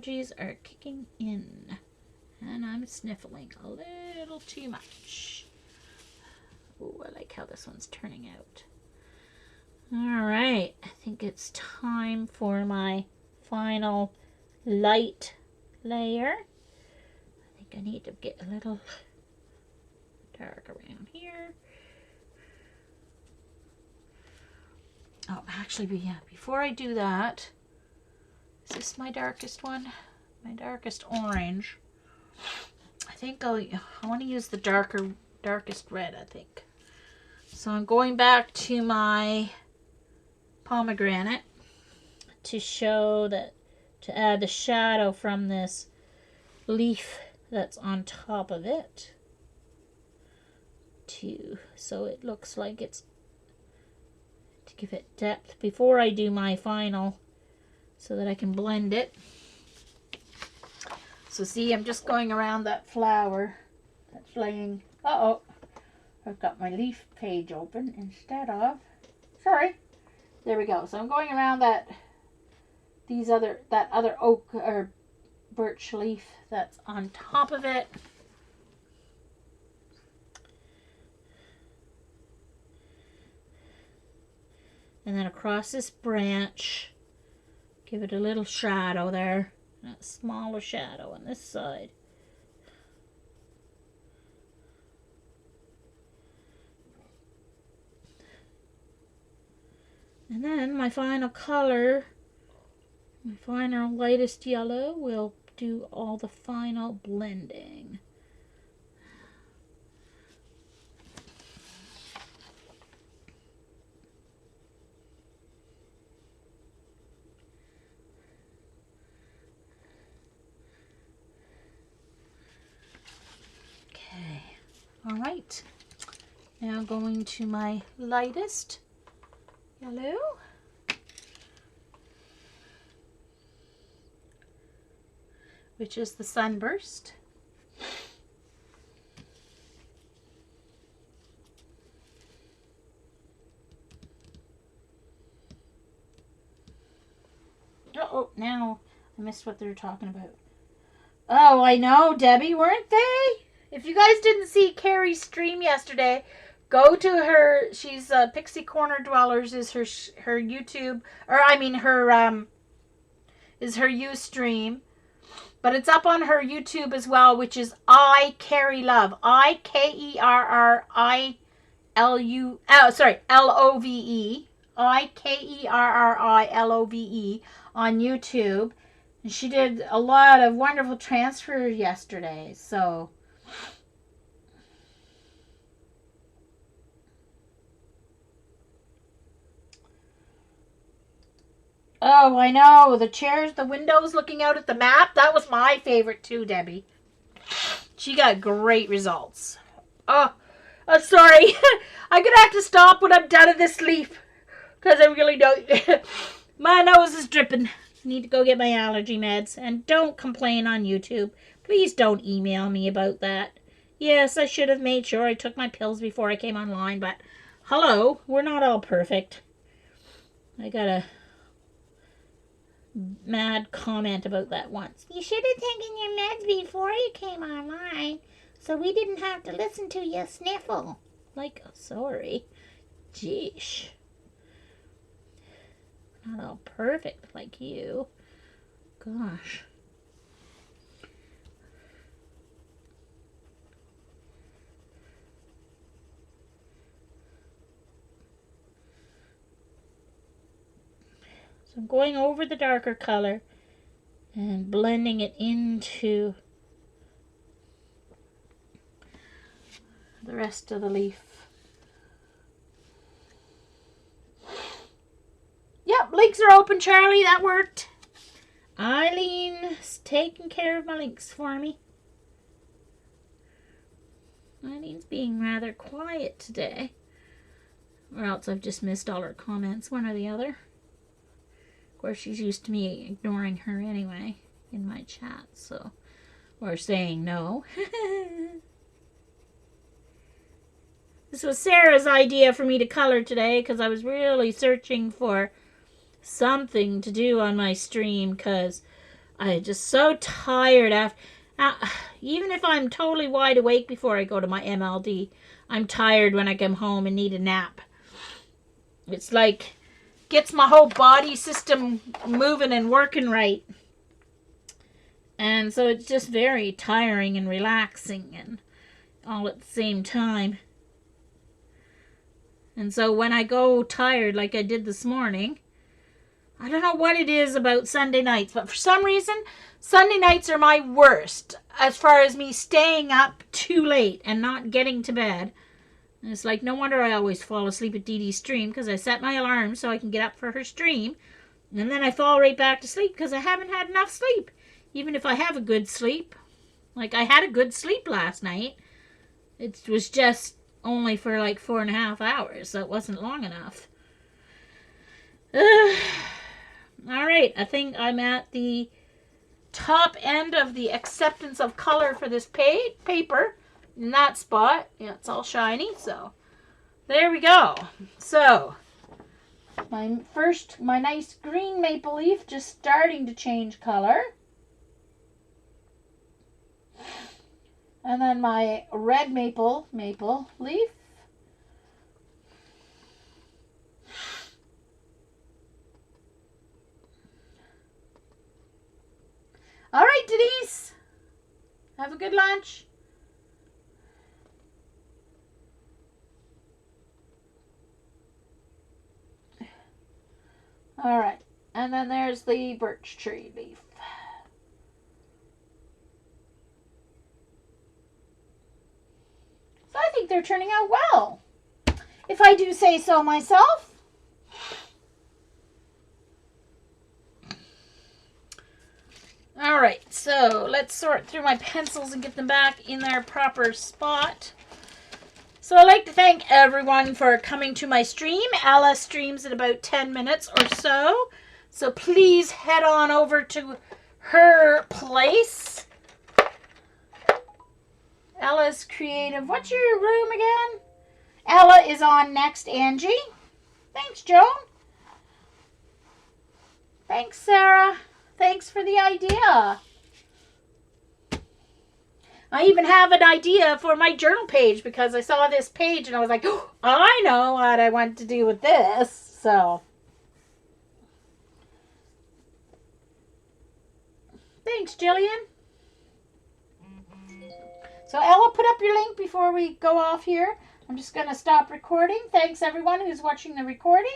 allergies are kicking in. And I'm sniffling a little too much. Oh, I like how this one's turning out. All right, I think it's time for my final light layer. I think I need to get a little dark around here. Oh, actually, yeah, before I do that, is this my darkest one? My darkest orange. I think I want to use the darkest red, I think. So I'm going back to my pomegranate to show that, to add the shadow from this leaf that's on top of it. So it looks like it's, to give it depth before I do my final, so that I can blend it. So see, I'm just going around that flower that's laying. Uh-oh, I've got my leaf page open instead of, sorry, there we go. So I'm going around that other oak or birch leaf that's on top of it. And then across this branch, give it a little shadow there, and a smaller shadow on this side. And then my final color, my final lightest yellow, will do all the final blending. Okay, all right. Now going to my lightest yellow. Which is the Sunburst. Uh-oh, now I missed what they were talking about. Oh, I know, Debbie, weren't they? If you guys didn't see Carrie's stream yesterday, go to her. She's Pixie Corner Dwellers is her YouTube, or I mean her is her Ustream. But it's up on her YouTube as well, which is I Carrie Love. IKERRILULOVE. IKERRILOVE on YouTube. And she did a lot of wonderful transfers yesterday. So oh, I know. The chairs, the windows looking out at the map. That was my favorite too, Debbie. She got great results. Oh, sorry. I'm going to have to stop when I'm done with this leaf. Because I really don't. My nose is dripping. Need to go get my allergy meds. And don't complain on YouTube. Please don't email me about that. Yes, I should have made sure I took my pills before I came online. But hello, we're not all perfect. I got a mad comment about that once. You should have taken your meds before you came online, so we didn't have to listen to you sniffle. Like, oh, sorry. Jeesh. Not all perfect like you. Gosh. So I'm going over the darker color and blending it into the rest of the leaf. Yep, links are open, Charlie. That worked. Eileen's taking care of my links for me. Eileen's being rather quiet today. Or else I've just missed all her comments, one or the other. Of course, she's used to me ignoring her anyway in my chat, so. Or saying no. This was Sarah's idea for me to color today because I was really searching for something to do on my stream because I'm just so tired after. Even if I'm totally wide awake before I go to my MLD, I'm tired when I come home and need a nap. It's like gets my whole body system moving and working right. And so it's just very tiring and relaxing and all at the same time. And so when I go tired like I did this morning, I don't know what it is about Sunday nights, but for some reason, Sunday nights are my worst as far as me staying up too late and not getting to bed. And it's like, no wonder I always fall asleep at Dee Dee's stream, because I set my alarm so I can get up for her stream. And then I fall right back to sleep because I haven't had enough sleep. Even if I have a good sleep. Like, I had a good sleep last night. It was just only for like 4.5 hours, so it wasn't long enough. Alright, I think I'm at the top end of the acceptance of color for this paper. In that spot. Yeah, it's all shiny, so there we go. So, my nice green maple leaf just starting to change color. And then my red maple leaf. All right, Denise. Have a good lunch. All right. And then there's the birch tree leaf. So I think they're turning out well, if I do say so myself. All right, so let's sort through my pencils and get them back in their proper spot. So I'd like to thank everyone for coming to my stream. Ella streams in about 10 minutes or so. So please head on over to her place. Ella's Creative. What's your room again? Ella is on next, Angie. Thanks, Joan. Thanks, Sarah. Thanks for the idea. I even have an idea for my journal page because I saw this page and I was like, oh, I know what I want to do with this. So, thanks, Jillian. So, Ella, put up your link before we go off here. I'm just going to stop recording. Thanks, everyone who's watching the recording.